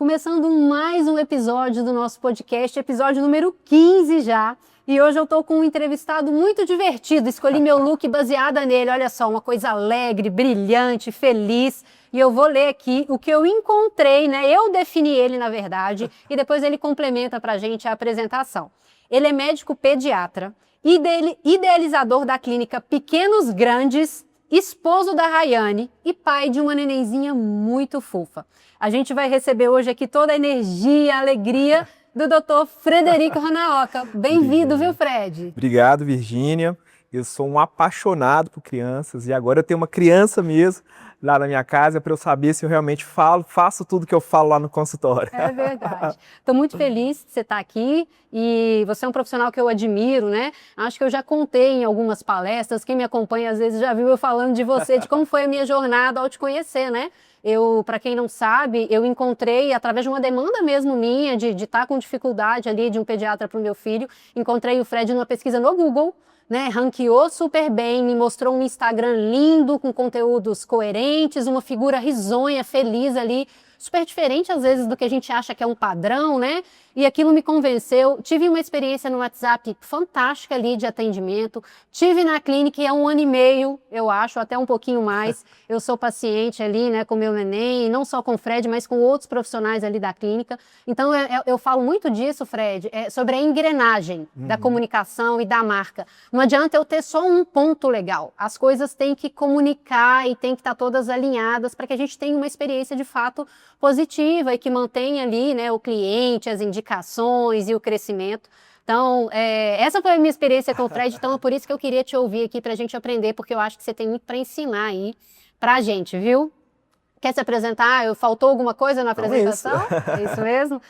Começando mais um episódio do nosso podcast, episódio número 15 já. E hoje eu tô com um entrevistado muito divertido, escolhi meu look baseada nele, olha só, uma coisa alegre, brilhante, feliz. E eu vou ler aqui o que eu encontrei, né? Eu defini ele, na verdade, e depois ele complementa pra gente a apresentação. Ele é médico pediatra, idealizador da clínica Pequenos Grandes, esposo da Rayane e pai de uma nenenzinha muito fofa. A gente vai receber hoje aqui toda a energia, a alegria do Dr. Frederico Hanaoka. Bem-vindo, viu, Fred? Obrigado, Virgínia. Eu sou um apaixonado por crianças e agora eu tenho uma criança mesmo lá na minha casa para eu saber se eu realmente faço tudo que eu falo lá no consultório. É verdade. Estou muito feliz de você estar aqui e você é um profissional que eu admiro, né? Acho que eu já contei em algumas palestras, quem me acompanha às vezes já viu eu falando de você, de como foi a minha jornada ao te conhecer, né? Para quem não sabe, eu encontrei, através de uma demanda mesmo minha, de estar com dificuldade ali de um pediatra para o meu filho, encontrei o Fred numa pesquisa no Google, né, ranqueou super bem, me mostrou um Instagram lindo, com conteúdos coerentes, uma figura risonha, feliz ali, super diferente às vezes do que a gente acha que é um padrão, né? E aquilo me convenceu. Tive uma experiência no WhatsApp fantástica ali de atendimento. Tive na clínica há 1 ano e meio, eu acho, até um pouquinho mais. Eu sou paciente ali, né, com meu neném, não só com o Fred, mas com outros profissionais ali da clínica. Então eu falo muito disso, Fred, sobre a engrenagem da comunicação e da marca. Não adianta eu ter só um ponto legal. As coisas têm que comunicar e têm que estar todas alinhadas para que a gente tenha uma experiência de fato positiva e que mantenha ali, né, o cliente, as indicações e o crescimento. Então, essa foi a minha experiência com o Fred, então é por isso que eu queria te ouvir aqui para a gente aprender, porque eu acho que você tem muito para ensinar aí para a gente, viu? Quer se apresentar? Faltou alguma coisa na apresentação? É isso mesmo?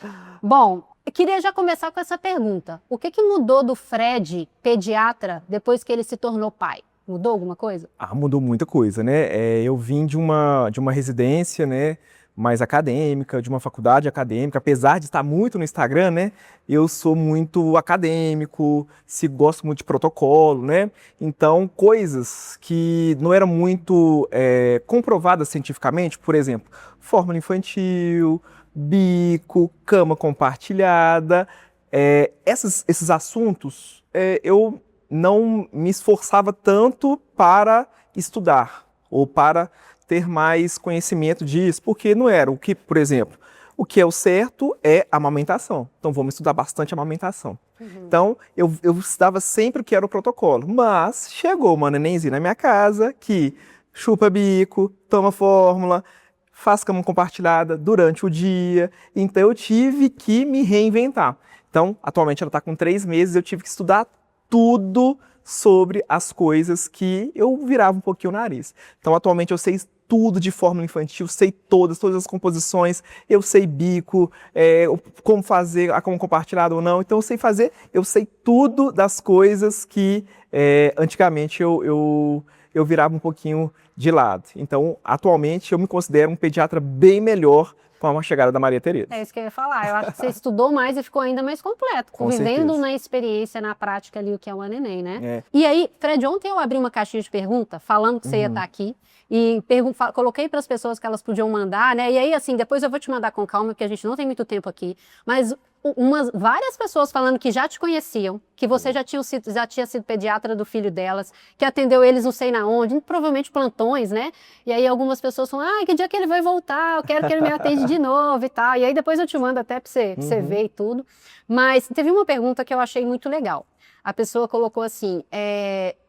Bom, eu queria já começar com essa pergunta. O que mudou do Fred, pediatra, depois que ele se tornou pai? Mudou alguma coisa? Mudou muita coisa, né? Eu vim de uma residência, né, mais acadêmica, de uma faculdade acadêmica, apesar de estar muito no Instagram, né? Eu sou muito acadêmico, gosto muito de protocolo, né? Então, coisas que não eram muito comprovadas cientificamente, por exemplo, fórmula infantil, bico, cama compartilhada, esses assuntos eu não me esforçava tanto para estudar ou para ter mais conhecimento disso, porque não era por exemplo, o que é o certo é amamentação. Então vamos estudar bastante amamentação. Então eu estudava sempre o que era o protocolo, mas chegou uma nenenzinha na minha casa que chupa bico, toma fórmula, faz cama compartilhada durante o dia, então eu tive que me reinventar. Então atualmente ela está com 3 meses, eu tive que estudar tudo sobre as coisas que eu virava um pouquinho o nariz. Então atualmente eu sei tudo de fórmula infantil, sei todas as composições, eu sei bico, como fazer a cama compartilhada ou não, então eu sei tudo das coisas que antigamente eu virava um pouquinho de lado. Então atualmente eu me considero um pediatra bem melhor com a chegada da Maria Tereza. É isso que eu ia falar. Eu acho que você estudou mais e ficou ainda mais completo, vivendo na experiência, na prática ali o que é uma neném, né? E aí, Fred, ontem eu abri uma caixinha de pergunta falando que você ia estar aqui e coloquei para as pessoas que elas podiam mandar, né? E aí, assim, depois eu vou te mandar com calma, porque a gente não tem muito tempo aqui, mas várias pessoas falando que já te conheciam, que você já tinha sido pediatra do filho delas, que atendeu eles não sei na onde, provavelmente plantões, né? E aí algumas pessoas falam, que dia que ele vai voltar? Eu quero que ele me atende de novo e tal. E aí depois eu te mando até para você ver e tudo. Mas teve uma pergunta que eu achei muito legal. A pessoa colocou assim,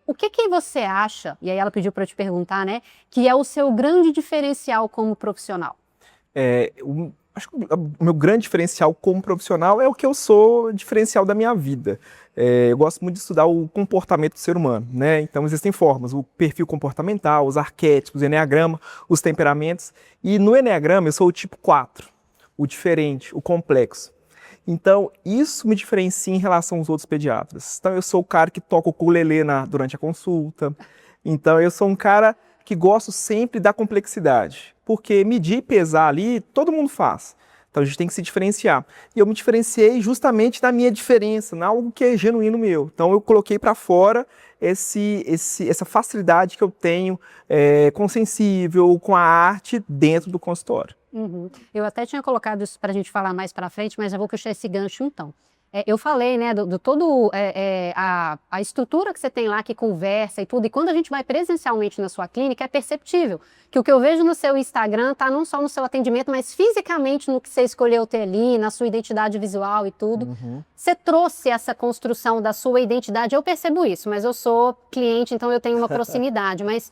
o que você acha, e aí ela pediu para eu te perguntar, né, que é o seu grande diferencial como profissional? Acho que o meu grande diferencial como profissional é o que eu sou diferencial da minha vida. Eu gosto muito de estudar o comportamento do ser humano, né? Então existem formas, o perfil comportamental, os arquétipos, o eneagrama, os temperamentos. E no eneagrama eu sou o tipo 4, o diferente, o complexo. Então isso me diferencia em relação aos outros pediatras. Então eu sou o cara que toca o ukulele durante a consulta. Então eu sou um cara que gosto sempre da complexidade, porque medir e pesar ali, todo mundo faz. Então a gente tem que se diferenciar. E eu me diferenciei justamente na minha diferença, na algo que é genuíno meu. Então eu coloquei para fora essa facilidade que eu tenho com o sensível, com a arte dentro do consultório. Uhum. Eu até tinha colocado isso para a gente falar mais para frente, mas já vou puxar esse gancho então. Eu falei, né, do todo a estrutura que você tem lá, que conversa e tudo, e quando a gente vai presencialmente na sua clínica, é perceptível que o que eu vejo no seu Instagram tá não só no seu atendimento, mas fisicamente no que você escolheu ter ali, na sua identidade visual e tudo. Uhum. Você trouxe essa construção da sua identidade, eu percebo isso, mas eu sou cliente, então eu tenho uma proximidade, mas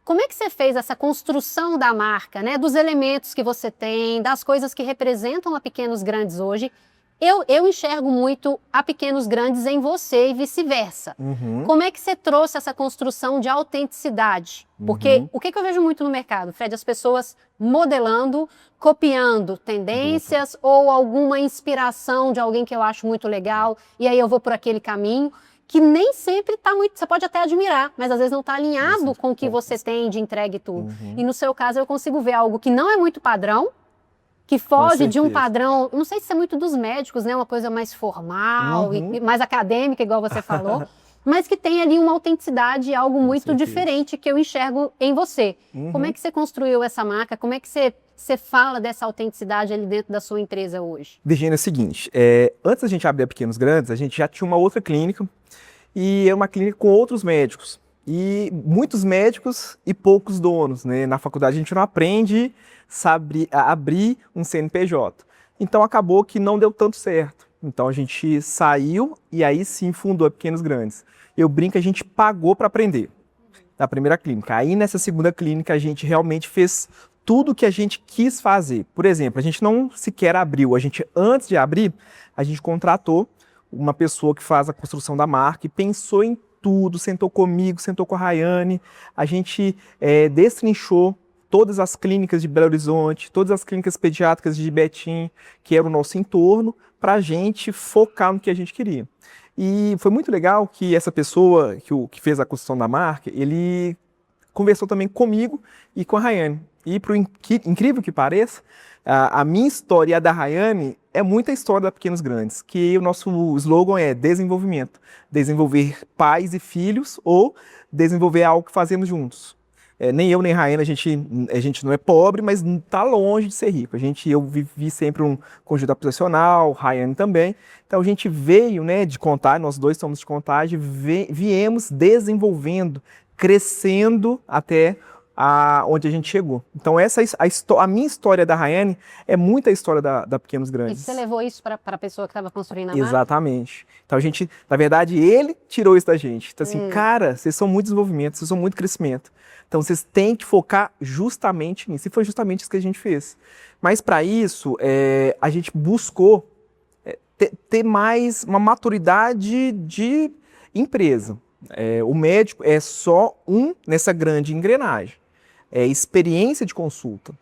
como é que você fez essa construção da marca, né? Dos elementos que você tem, das coisas que representam a Pequenos Grandes hoje? Eu enxergo muito a Pequenos Grandes em você e vice-versa. Uhum. Como é que você trouxe essa construção de autenticidade? Porque o que eu vejo muito no mercado, Fred? As pessoas modelando, copiando tendências ou alguma inspiração de alguém que eu acho muito legal, e aí eu vou por aquele caminho, que nem sempre está muito... Você pode até admirar, mas às vezes não está alinhado com o que você tem de entrega e tudo. E no seu caso eu consigo ver algo que não é muito padrão, que foge de um padrão, não sei se é muito dos médicos, né? Uma coisa mais formal, e mais acadêmica, igual você falou, mas que tem ali uma autenticidade, algo muito diferente que eu enxergo em você. Como é que você construiu essa marca? Como é que você fala dessa autenticidade ali dentro da sua empresa hoje? Virgínia, é o seguinte, antes da gente abrir a Pequenos Grandes, a gente já tinha uma outra clínica, e é uma clínica com outros médicos. E muitos médicos e poucos donos, né? Na faculdade a gente não aprende a abrir um CNPJ. Então acabou que não deu tanto certo. Então a gente saiu e aí sim fundou a Pequenos Grandes. Eu brinco que a gente pagou para aprender na primeira clínica. Aí nessa segunda clínica a gente realmente fez tudo o que a gente quis fazer. Por exemplo, a gente não sequer abriu. Antes de abrir, a gente contratou uma pessoa que faz a construção da marca e pensou em tudo, sentou comigo, sentou com a Rayane, a gente destrinchou todas as clínicas de Belo Horizonte, todas as clínicas pediátricas de Betim, que era o nosso entorno, para a gente focar no que a gente queria. E foi muito legal que essa pessoa que fez a construção da marca, ele conversou também comigo e com a Rayane. E por incrível que pareça, a minha história e a da Rayane é muita história da Pequenos Grandes, que o nosso slogan é desenvolvimento. Desenvolver pais e filhos ou desenvolver algo que fazemos juntos. Nem eu nem a Rayane, a gente não é pobre, mas está longe de ser rico. Eu vivi sempre um conjunto habitacional, Rayane também. Então a gente veio, né, de Contagem, nós dois somos de Contagem, viemos desenvolvendo, crescendo até onde a gente chegou. Então a minha história da Rayane é muita história da Pequenos Grandes. E você levou isso para a pessoa que estava construindo a marca? Exatamente. Então na verdade, ele tirou isso da gente. Então assim, cara, vocês são muito desenvolvimento, vocês são muito crescimento. Então vocês têm que focar justamente nisso. E foi justamente isso que a gente fez. Mas para isso, a gente buscou ter mais uma maturidade de empresa. O médico é só nessa grande engrenagem. Experiência de consulta.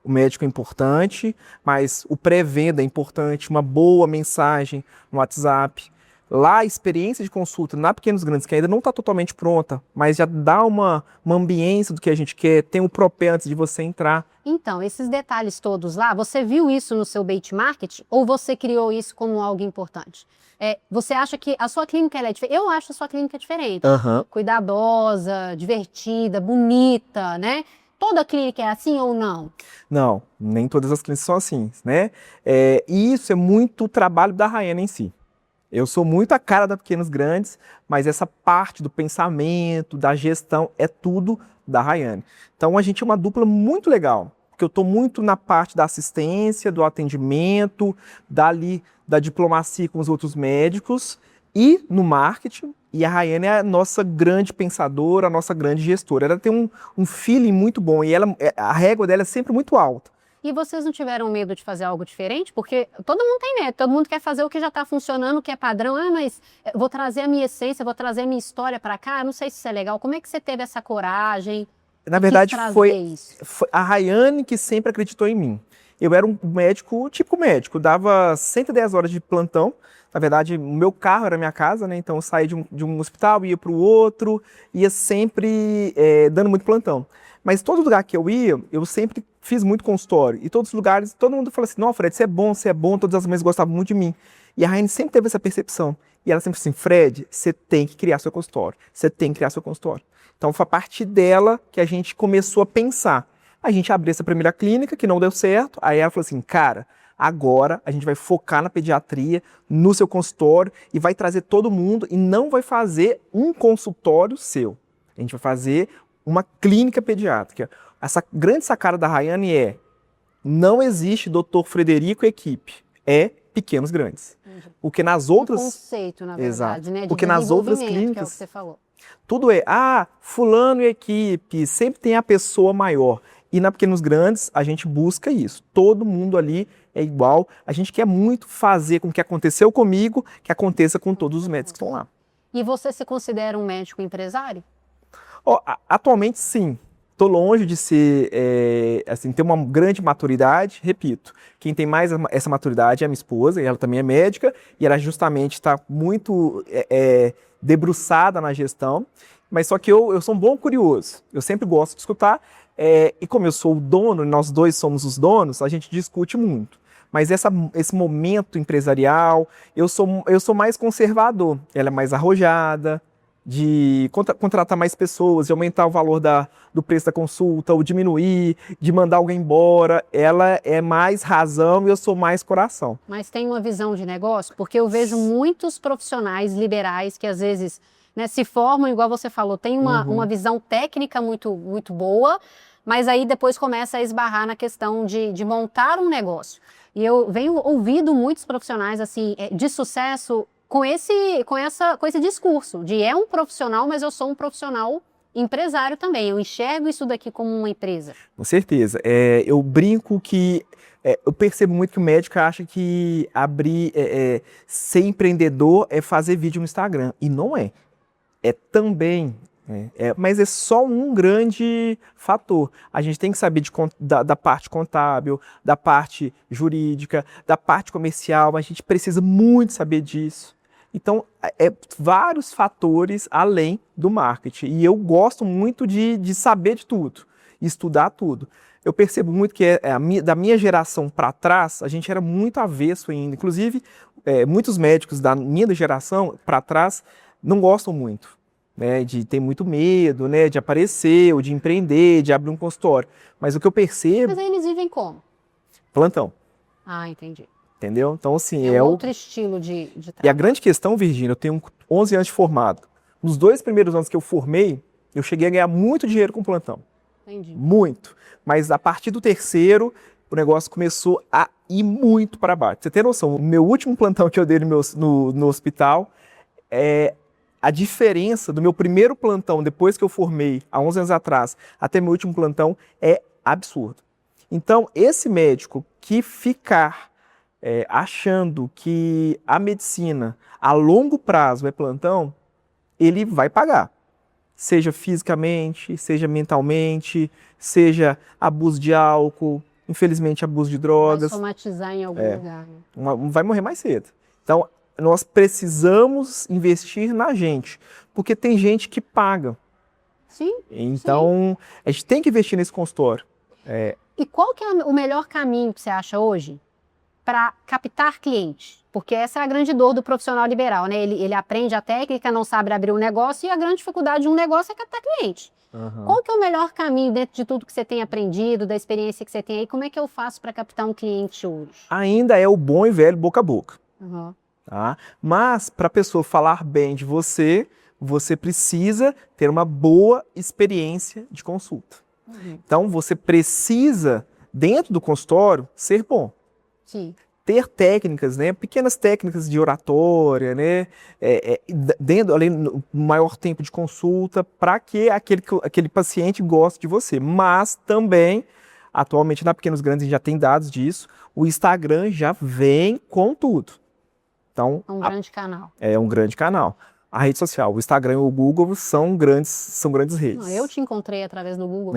O médico é importante, mas o pré-venda é importante, uma boa mensagem no WhatsApp. Lá a experiência de consulta na Pequenos Grandes, que ainda não está totalmente pronta, mas já dá uma ambiência do que a gente quer, tem o propé antes de você entrar. Então, esses detalhes todos lá, você viu isso no seu bait market ou você criou isso como algo importante? Você acha que a sua clínica é diferente? Eu acho a sua clínica diferente. Cuidadosa, divertida, bonita, né? Toda clínica é assim ou não? Não, nem todas as clínicas são assim, né? E isso é muito trabalho da Rayane em si. Eu sou muito a cara da Pequenos Grandes, mas essa parte do pensamento, da gestão, é tudo da Rayane. Então a gente é uma dupla muito legal, porque eu estou muito na parte da assistência, do atendimento, da diplomacia com os outros médicos e no marketing. E a Rayane é a nossa grande pensadora, a nossa grande gestora. Ela tem um feeling muito bom e a régua dela é sempre muito alta. E vocês não tiveram medo de fazer algo diferente? Porque todo mundo tem medo, todo mundo quer fazer o que já está funcionando, o que é padrão. Mas vou trazer a minha essência, vou trazer a minha história para cá, não sei se isso é legal. Como é que você teve essa coragem? Na verdade, foi a Rayane que sempre acreditou em mim. Eu era um médico, típico médico, dava 110 horas de plantão. Na verdade, o meu carro era a minha casa, né? Então eu saía de um hospital, ia para o outro, ia sempre dando muito plantão. Mas todo lugar que eu ia, eu sempre fiz muito consultório. E todos os lugares, todo mundo falou assim, não, Fred, você é bom, todas as mães gostavam muito de mim. E a Rayane sempre teve essa percepção. E ela sempre assim, Fred, você tem que criar seu consultório. Você tem que criar seu consultório. Então foi a partir dela que a gente começou a pensar. A gente abriu essa primeira clínica, que não deu certo, aí ela falou assim, cara, agora a gente vai focar na pediatria, no seu consultório, e vai trazer todo mundo, e não vai fazer um consultório seu. A gente vai fazer uma clínica pediátrica. Essa grande sacada da Rayane é, não existe Dr. Frederico e equipe, é pequenos grandes. Porque nas outras... conceito, na verdade, Exato. né? De porque nas outras clínicas, que é o que você falou. tudo é, fulano e equipe, sempre tem a pessoa maior. E na Pequenos Grandes, a gente busca isso. Todo mundo ali é igual. A gente quer muito fazer com o que aconteceu comigo, que aconteça com todos os médicos que estão lá. E você se considera um médico empresário? Atualmente, sim. Estou longe de ser, assim, ter uma grande maturidade. Repito, quem tem mais essa maturidade é a minha esposa, e ela também é médica, e ela justamente está muito debruçada na gestão. Mas só que eu sou um bom curioso. Eu sempre gosto de escutar. E como eu sou o dono, nós dois somos os donos, a gente discute muito. Mas esse momento empresarial, eu sou mais conservador. Ela é mais arrojada, de contratar mais pessoas, de aumentar o valor do preço da consulta, ou diminuir, de mandar alguém embora. Ela é mais razão e eu sou mais coração. Mas tem uma visão de negócio? Porque eu vejo muitos profissionais liberais que às vezes, né, se formam, igual você falou, tem uma visão técnica muito, muito boa, mas aí depois começa a esbarrar na questão de montar um negócio. E eu venho ouvindo muitos profissionais assim de sucesso com esse discurso de é um profissional, mas eu sou um profissional empresário também. Eu enxergo isso daqui como uma empresa. Com certeza. Eu brinco que eu percebo muito que o médico acha que ser empreendedor é fazer vídeo no Instagram. E não é. É também. Mas é só um grande fator. A gente tem que saber da parte contábil, da parte jurídica, da parte comercial. A gente precisa muito saber disso. Então, vários fatores além do marketing. E eu gosto muito de saber de tudo, estudar tudo. Eu percebo muito que da minha geração para trás, a gente era muito avesso ainda. Inclusive, muitos médicos da minha geração para trás não gostam muito, né, de ter muito medo, né, de aparecer, ou de empreender, de abrir um consultório. Mas o que eu percebo... Mas aí eles vivem como? Plantão. Ah, entendi. Entendeu? Então, assim, é outro estilo de trabalho. E a grande questão, Virgínia, eu tenho 11 anos de formado. Nos 2 primeiros anos que eu formei, eu cheguei a ganhar muito dinheiro com plantão. Entendi. Muito. Mas a partir do terceiro, o negócio começou a ir muito para baixo. Você tem noção, o meu último plantão que eu dei no hospital, a diferença do meu primeiro plantão, depois que eu formei, há 11 anos atrás, até meu último plantão, é absurdo. Então, esse médico que ficar achando que a medicina a longo prazo é plantão, ele vai pagar. Seja fisicamente, seja mentalmente, seja abuso de álcool, infelizmente abuso de drogas. Vai somatizar em algum lugar. Né? Vai morrer mais cedo. Então, nós precisamos investir na gente, porque tem gente que paga. Sim. Então, a gente tem que investir nesse consultório. E qual que é o melhor caminho que você acha hoje para captar cliente? Porque essa é a grande dor do profissional liberal, né? Ele aprende a técnica, não sabe abrir um negócio, e a grande dificuldade de um negócio é captar cliente. Qual que é o melhor caminho dentro de tudo que você tem aprendido, da experiência que você tem aí? Como é que eu faço para captar um cliente hoje? Ainda é o bom e velho boca a boca. Tá? Mas para a pessoa falar bem de você, você precisa ter uma boa experiência de consulta. Então, você precisa, dentro do consultório, ser bom. Sim. Ter técnicas, né, pequenas técnicas de oratória, né, dentro, além do maior tempo de consulta, para que aquele paciente goste de você. Mas também, atualmente na Pequenos Grandes, a gente já tem dados disso, o Instagram já vem com tudo. Então, É um grande canal. É um grande canal. A rede social, o Instagram e o Google são grandes redes. Não, eu te encontrei através do Google.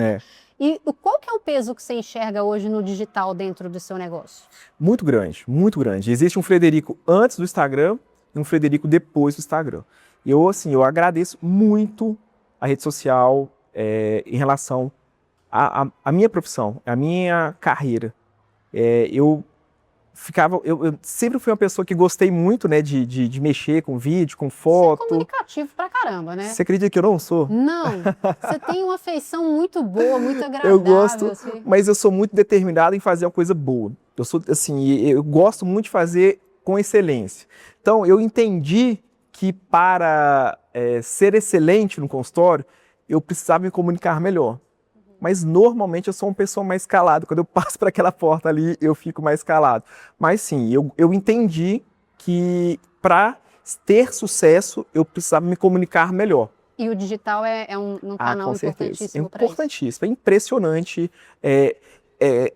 E qual que é o peso que você enxerga hoje no digital dentro do seu negócio? Muito grande, muito grande. Existe um Frederico antes do Instagram e um Frederico depois do Instagram. E eu agradeço muito a rede social em relação à minha profissão, à minha carreira. Eu eu sempre fui uma pessoa que gostei muito, né, de mexer com vídeo, com foto. Você é comunicativo pra caramba, né? Você acredita que eu não sou? Não, você tem uma feição muito boa, muito agradável. Eu gosto, assim. mas eu sou muito determinado em fazer uma coisa boa. Eu sou, assim, eu gosto muito de fazer com excelência. Então, eu entendi que para ser excelente no consultório, eu precisava me comunicar melhor. Mas normalmente eu sou uma pessoa mais calada. Quando eu passo por aquela porta ali, eu fico mais calado. Mas sim, eu entendi que para ter sucesso, eu precisava me comunicar melhor. E o digital é um canal importantíssimo para isso. Importantíssimo, é impressionante.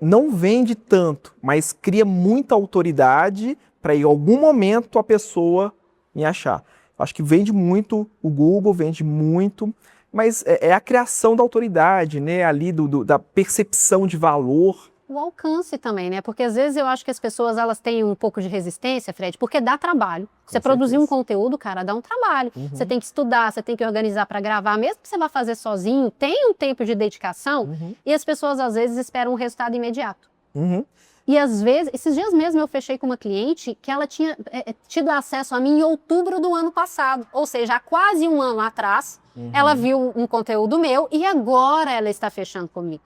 Não vende tanto, mas cria muita autoridade para em algum momento a pessoa me achar. Acho que vende muito, o Google vende muito, mas é a criação da autoridade, né? Ali da percepção de valor. O alcance também, né? Porque às vezes eu acho que as pessoas elas têm um pouco de resistência, Fred, porque dá trabalho. Você produzir um conteúdo, cara, dá um trabalho. Você tem que estudar, você tem que organizar para gravar, mesmo que você vá fazer sozinho, tem um tempo de dedicação e as pessoas às vezes esperam um resultado imediato. E às vezes, esses dias mesmo eu fechei com uma cliente que ela tinha tido acesso a mim em outubro do ano passado. Ou seja, há quase um ano atrás, ela viu um conteúdo meu e agora ela está fechando comigo.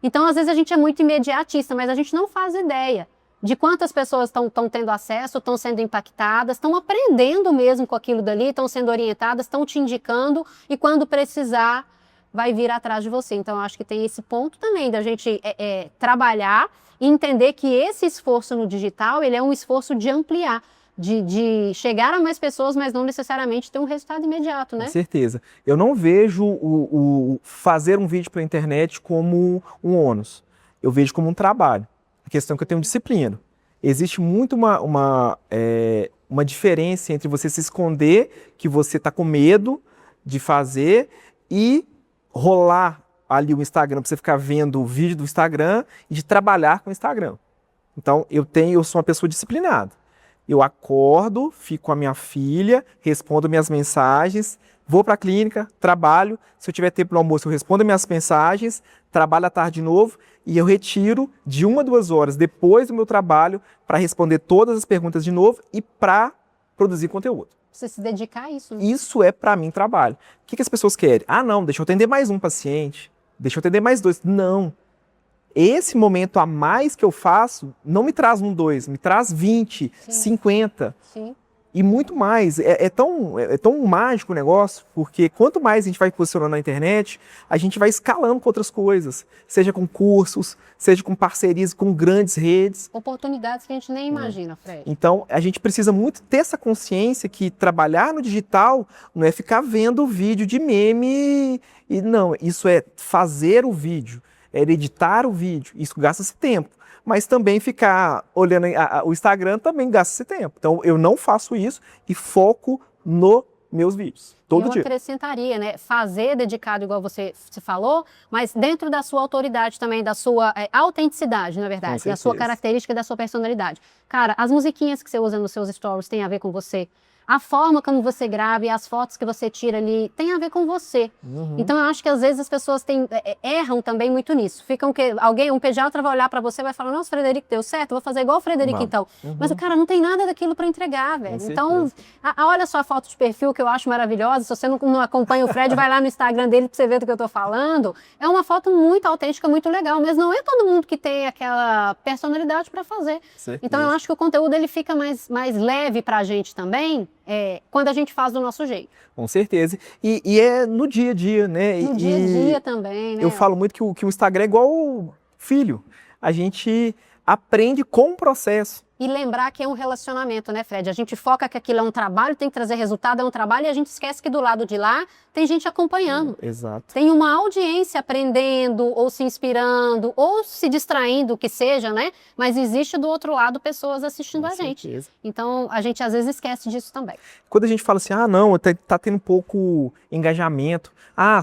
Então, às vezes a gente é muito imediatista, mas a gente não faz ideia de quantas pessoas estão tendo acesso, estão sendo impactadas, estão aprendendo mesmo com aquilo dali, estão sendo orientadas, estão te indicando e quando precisar, vai vir atrás de você. Então, eu acho que tem esse ponto também da gente trabalhar e entender que esse esforço no digital, ele é um esforço de ampliar, de chegar a mais pessoas, mas não necessariamente ter um resultado imediato, né? Com certeza. Eu não vejo o fazer um vídeo pela internet como um ônus. Eu vejo como um trabalho. A questão é que eu tenho disciplina. Existe muito uma diferença entre você se esconder que você está com medo de fazer e rolar ali o Instagram para você ficar vendo o vídeo do Instagram e de trabalhar com o Instagram. Então, eu sou uma pessoa disciplinada. Eu acordo, fico com a minha filha, respondo minhas mensagens, vou para a clínica, trabalho. Se eu tiver tempo no almoço, eu respondo minhas mensagens, trabalho à tarde de novo e eu retiro de 1 a 2 horas depois do meu trabalho para responder todas as perguntas de novo e para produzir conteúdo. Você se dedicar a isso. Né? Isso é, para mim, trabalho. O que as pessoas querem? Ah, não, deixa eu atender mais um paciente, deixa eu atender mais 2. Não. Esse momento a mais que eu faço não me traz 1, 2, me traz 20, Sim. 50. Sim. E muito mais. É tão mágico o negócio, porque quanto mais a gente vai posicionando na internet, a gente vai escalando com outras coisas. Seja com cursos, seja com parcerias com grandes redes. Oportunidades que a gente nem imagina, Fred. Então, a gente precisa muito ter essa consciência que trabalhar no digital não é ficar vendo vídeo de meme. Não, isso é fazer o vídeo, é editar o vídeo. Isso gasta-se tempo. Mas também ficar olhando o Instagram também gasta esse tempo. Então, eu não faço isso e foco nos meus vídeos, todo dia. Eu acrescentaria, né? Fazer dedicado, igual você falou, mas dentro da sua autoridade também, da sua autenticidade, na verdade, da sua característica e da sua personalidade. Cara, as musiquinhas que você usa nos seus stories têm a ver com você. A forma como você grava e as fotos que você tira ali tem a ver com você. Então, eu acho que às vezes as pessoas erram também muito nisso. Ficam que um pediatra vai olhar pra você e vai falar, nossa, Frederico, deu certo, vou fazer igual o Frederico então. Mas o cara não tem nada daquilo pra entregar, velho. Então, olha só a foto de perfil que eu acho maravilhosa. Se você não acompanha o Fred, vai lá no Instagram dele pra você ver do que eu tô falando. É uma foto muito autêntica, muito legal, mas não é todo mundo que tem aquela personalidade pra fazer. Então, eu acho que o conteúdo ele fica mais leve pra gente também, quando a gente faz do nosso jeito. Com certeza. E é no dia a dia, né? No dia a dia também, né? Eu falo muito que o Instagram é igual filho. A gente aprende com o processo. E lembrar que é um relacionamento, né, Fred? A gente foca que aquilo é um trabalho, tem que trazer resultado, é um trabalho, e a gente esquece que do lado de lá tem gente acompanhando. Exato. Tem uma audiência aprendendo, ou se inspirando, ou se distraindo, o que seja, né? Mas existe do outro lado pessoas assistindo a gente. Então, a gente às vezes esquece disso também. Quando a gente fala assim, não, tá tendo pouco engajamento.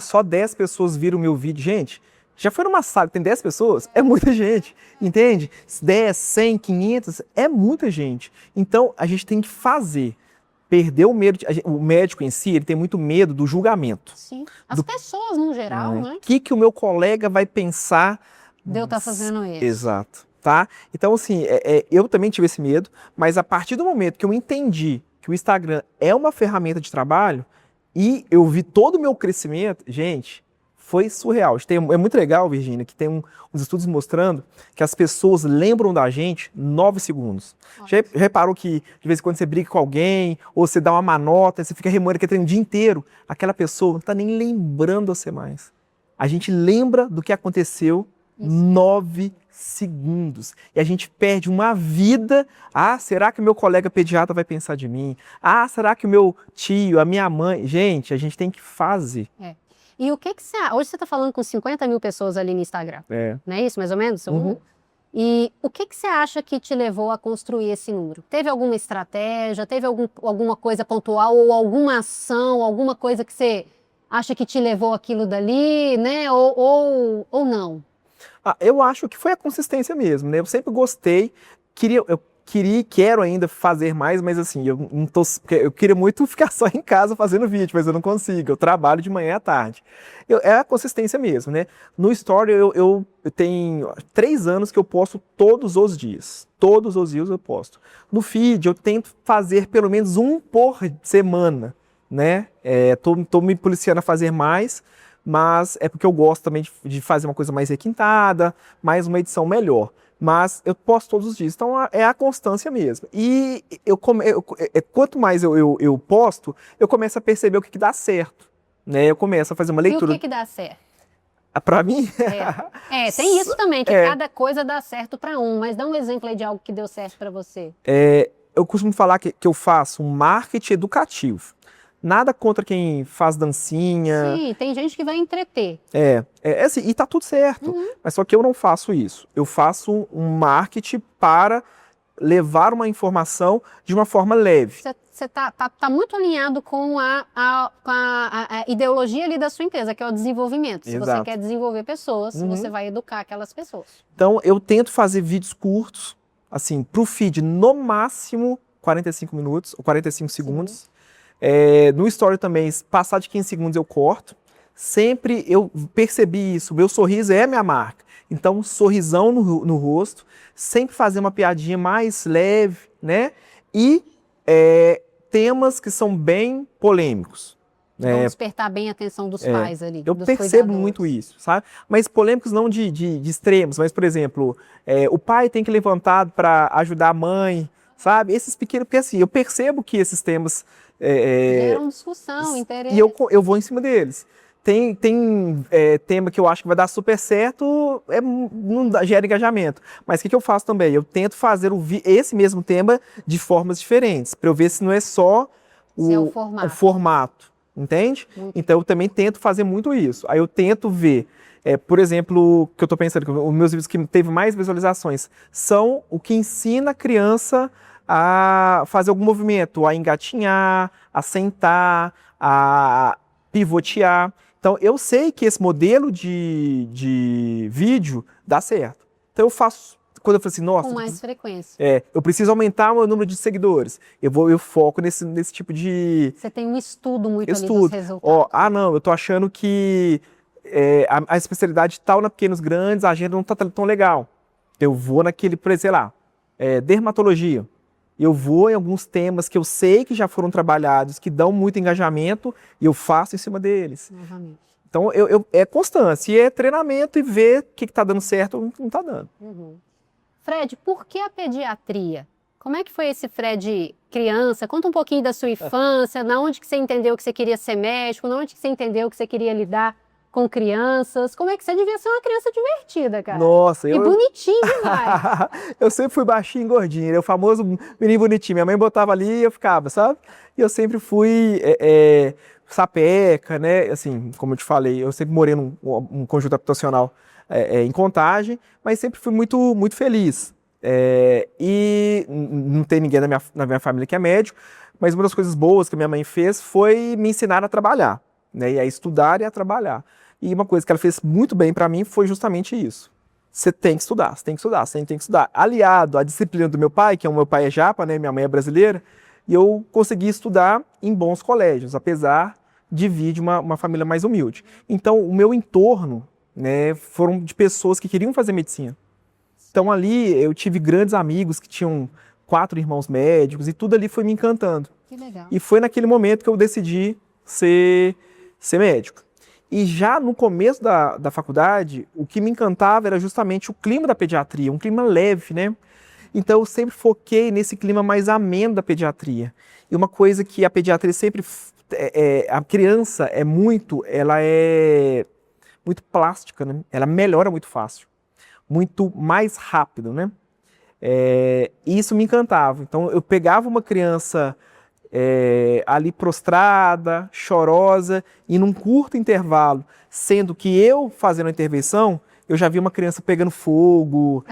Só 10 pessoas viram o meu vídeo. Gente, já foi numa sala que tem 10 pessoas? É muita gente, entende? 10, 100, 500, é muita gente. Então, a gente tem que fazer. Perder o medo. O médico em si, ele tem muito medo do julgamento. Sim, as pessoas no geral, né? O que o meu colega vai pensar? De eu estar fazendo isso. Exato. tá? Então, assim, eu também tive esse medo, mas a partir do momento que eu entendi que o Instagram é uma ferramenta de trabalho e eu vi todo o meu crescimento, gente, foi surreal. É muito legal, Virgínia, que tem uns estudos mostrando que as pessoas lembram da gente 9 segundos. Já reparou que de vez em quando você briga com alguém, ou você dá uma manota, você fica remoendo aquele trem o dia inteiro, aquela pessoa não está nem lembrando você mais. A gente lembra do que aconteceu 9 segundos. E a gente perde uma vida. Ah, será que o meu colega pediatra vai pensar de mim? Ah, será que o meu tio, a minha mãe... Gente, a gente tem que fazer. E o que você... Hoje você está falando com 50 mil pessoas ali no Instagram. Não é isso, mais ou menos? E o que você acha que te levou a construir esse número? Teve alguma estratégia? Teve alguma coisa pontual? Ou alguma ação? Alguma coisa que você acha que te levou aquilo dali, né? Ou não? Eu acho que foi a consistência mesmo, né? Eu sempre gostei, quero ainda fazer mais, mas assim, eu queria muito ficar só em casa fazendo vídeo, mas eu não consigo, eu trabalho de manhã à tarde. É a consistência mesmo, né? No Story eu tenho 3 anos que eu posto todos os dias eu posto. No feed eu tento fazer pelo menos um por semana, né? Tô me policiando a fazer mais, mas é porque eu gosto também de fazer uma coisa mais requintada, mais uma edição melhor. Mas eu posto todos os dias, então é a constância mesmo. E quanto mais eu posto, eu começo a perceber o que dá certo, né? Eu começo a fazer uma leitura. E o que dá certo? Pra mim? Tem isso também, que cada coisa dá certo pra um, mas dá um exemplo aí de algo que deu certo pra você. Eu costumo falar que eu faço um marketing educativo. Nada contra quem faz dancinha. Sim, tem gente que vai entreter. Assim, e tá tudo certo. Mas só que eu não faço isso. Eu faço um marketing para levar uma informação de uma forma leve. Você tá muito alinhado com a ideologia ali da sua empresa, que é o desenvolvimento. Se você quer desenvolver pessoas, você vai educar aquelas pessoas. Então, eu tento fazer vídeos curtos, assim, pro feed, no máximo 45 minutos ou 45 segundos. No Story também, passar de 15 segundos eu corto. Sempre eu percebi isso, meu sorriso é a minha marca. Então, um sorrisão no rosto, sempre fazer uma piadinha mais leve, né? E temas que são bem polêmicos. Vão despertar bem a atenção dos pais ali, eu dos percebo cuidadores. muito isso, sabe? Mas polêmicos não de extremos, mas, por exemplo, o pai tem que levantar para ajudar a mãe, sabe? Esses pequenos, porque assim, eu percebo que esses temas... geram discussão, interesse. E eu vou em cima deles. Tem tema que eu acho que vai dar super certo, não gera engajamento. Mas o que eu faço também? Eu tento fazer esse mesmo tema de formas diferentes, para eu ver se não é só o formato, entende? Então eu também tento fazer muito isso. Aí eu tento ver, por exemplo, que eu estou pensando, que os meus vídeos que teve mais visualizações são o que ensina a criança a fazer algum movimento, a engatinhar, a sentar, a pivotear. Então, eu sei que esse modelo de vídeo dá certo. Então, eu faço, quando eu falo assim, nossa... Com mais frequência. Eu preciso aumentar o meu número de seguidores. Eu foco nesse tipo de... Você tem um estudo muito ali dos resultados. Não, eu tô achando que a especialidade tal na pequenos grandes, a agenda não tá tão legal. Eu vou naquele, por exemplo, sei lá, dermatologia. Eu vou em alguns temas que eu sei que já foram trabalhados, que dão muito engajamento, e eu faço em cima deles. Novamente. Então, é constância, e é treinamento e ver o que está dando certo ou não está dando. Fred, por que a pediatria? Como é que foi esse Fred criança? Conta um pouquinho da sua infância, na onde que você entendeu que você queria ser médico, na onde que você entendeu que você queria lidar com crianças. Como é que você devia ser uma criança divertida, cara? Nossa, e bonitinho demais. Eu sempre fui baixinho e gordinho, o famoso menino bonitinho. Minha mãe botava ali e eu ficava, sabe? E eu sempre fui sapeca, né? Assim, como eu te falei, eu sempre morei num conjunto habitacional em Contagem, mas sempre fui muito, muito feliz. E não tem ninguém na minha família que é médico, mas uma das coisas boas que a minha mãe fez foi me ensinar a trabalhar, né? E a estudar e a trabalhar. E uma coisa que ela fez muito bem para mim foi justamente isso. Você tem que estudar, você tem que estudar, você tem que estudar. Aliado à disciplina do meu pai, que o meu pai é japa, né? Minha mãe é brasileira, e eu consegui estudar em bons colégios, apesar de vir de uma família mais humilde. Então, o meu entorno, né, foram de pessoas que queriam fazer medicina. Então ali eu tive grandes amigos que tinham 4 irmãos médicos e tudo ali foi me encantando. Que legal. E foi naquele momento que eu decidi ser médico. E já no começo da faculdade, o que me encantava era justamente o clima da pediatria, um clima leve, né? Então eu sempre foquei nesse clima mais ameno da pediatria. E uma coisa que a pediatria sempre... a criança ela é muito plástica, né? Ela melhora muito fácil, muito mais rápido, né? E isso me encantava. Então eu pegava uma criança ali prostrada, chorosa, e num curto intervalo, sendo que eu fazendo a intervenção, eu já vi uma criança pegando fogo,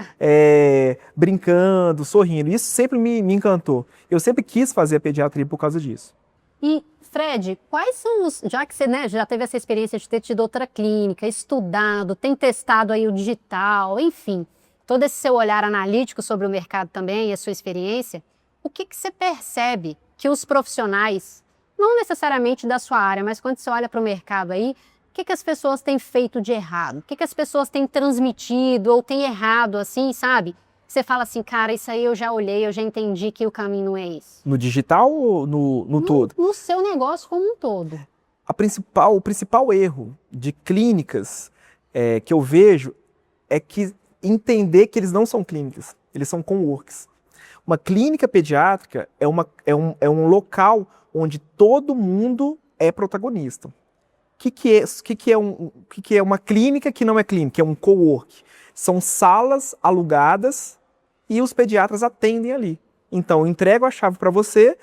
brincando, sorrindo. Isso sempre me encantou. Eu sempre quis fazer a pediatria por causa disso. E, Fred, quais são os... Já que você, né, já teve essa experiência de ter tido outra clínica, estudado, tem testado aí o digital, enfim, todo esse seu olhar analítico sobre o mercado também e a sua experiência, o que você percebe que os profissionais, não necessariamente da sua área, mas quando você olha para o mercado aí, o que as pessoas têm feito de errado? O que as pessoas têm transmitido ou têm errado, assim, sabe? Você fala assim, cara, isso aí eu já olhei, eu já entendi que o caminho não é esse. No digital ou no todo? No seu negócio como um todo. O principal erro de clínicas que eu vejo é que entender que eles não são clínicas, eles são coworks. Uma clínica pediátrica é um local onde todo mundo é protagonista. O que é uma clínica que não é clínica? É um cowork. São salas alugadas e os pediatras atendem ali. Então, eu entrego a chave para você,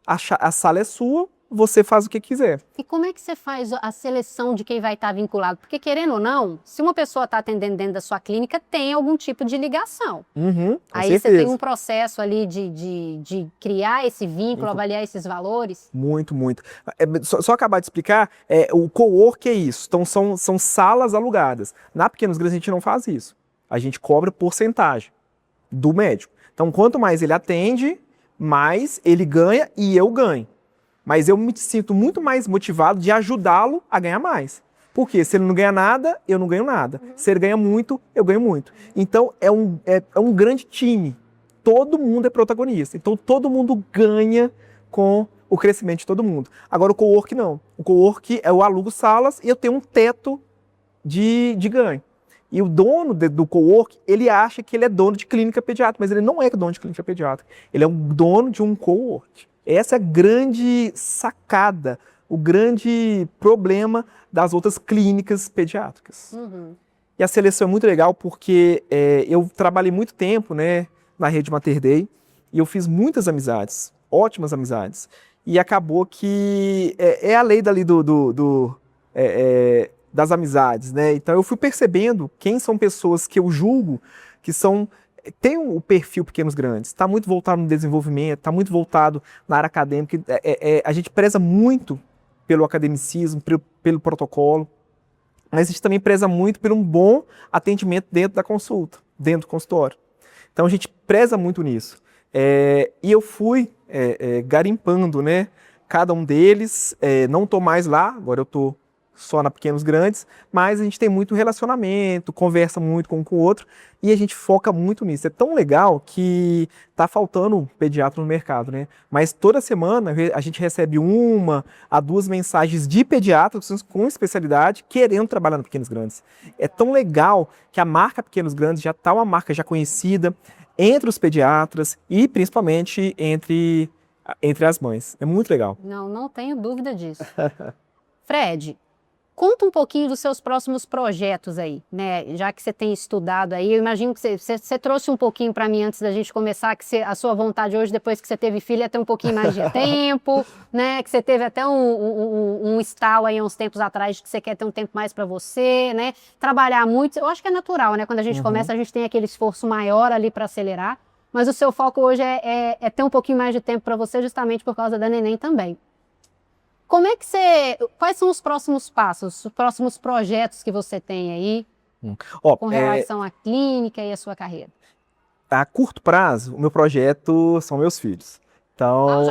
a sala é sua, você faz o que quiser. E como é que você faz a seleção de quem vai estar vinculado? Porque, querendo ou não, se uma pessoa está atendendo dentro da sua clínica, tem algum tipo de ligação. Com Aí certeza. você tem um processo ali de criar esse vínculo, avaliar esses valores. Muito, muito. Só acabar de explicar, o cowork é isso. Então, são salas alugadas. Na Pequenos Grandes, a gente não faz isso. A gente cobra porcentagem do médico. Então, quanto mais ele atende, mais ele ganha e eu ganho. Mas eu me sinto muito mais motivado de ajudá-lo a ganhar mais. Porque se ele não ganha nada, eu não ganho nada. Se ele ganha muito, eu ganho muito. Então, é um grande time. Todo mundo é protagonista. Então, todo mundo ganha com o crescimento de todo mundo. Agora, o cowork não. O cowork eu alugo salas e eu tenho um teto de ganho. E o dono do cowork, ele acha que ele é dono de clínica pediátrica, mas ele não é dono de clínica pediátrica. Ele é um dono de um cowork. Essa é a grande sacada, o grande problema das outras clínicas pediátricas. Uhum. E a seleção é muito legal porque eu trabalhei muito tempo, né, na rede Mater Dei e eu fiz muitas amizades, ótimas amizades. E acabou que é a lei dali das amizades, né? Então eu fui percebendo quem são pessoas que eu julgo que tem o perfil Pequenos Grandes, está muito voltado no desenvolvimento, está muito voltado na área acadêmica. A gente preza muito pelo academicismo, pelo protocolo, mas a gente também preza muito por um bom atendimento dentro da consulta, dentro do consultório. Então a gente preza muito nisso. E eu fui garimpando, né, cada um deles, não estou mais lá, agora eu estou só na Pequenos Grandes, mas a gente tem muito relacionamento, conversa muito com o outro e a gente foca muito nisso. É tão legal que tá faltando pediatra no mercado, né? Mas toda semana a gente recebe 1 a 2 mensagens de pediatras com especialidade querendo trabalhar no Pequenos Grandes. É tão legal que a marca Pequenos Grandes já tá uma marca já conhecida entre os pediatras e principalmente entre as mães. É muito legal. Não tenho dúvida disso. Fred, conta um pouquinho dos seus próximos projetos aí, né? Já que você tem estudado aí, eu imagino que você trouxe um pouquinho para mim antes da gente começar, que a sua vontade hoje, depois que você teve filho, é ter um pouquinho mais de tempo, né? Que você teve até um estalo aí uns tempos atrás de que você quer ter um tempo mais para você, né? Trabalhar muito, eu acho que é natural, né? Quando a gente começa, a gente tem aquele esforço maior ali para acelerar, mas o seu foco hoje é ter um pouquinho mais de tempo para você, justamente por causa da neném também. Quais são os próximos passos, os próximos projetos que você tem aí com relação à clínica e à sua carreira? A curto prazo, o meu projeto são meus filhos. Então,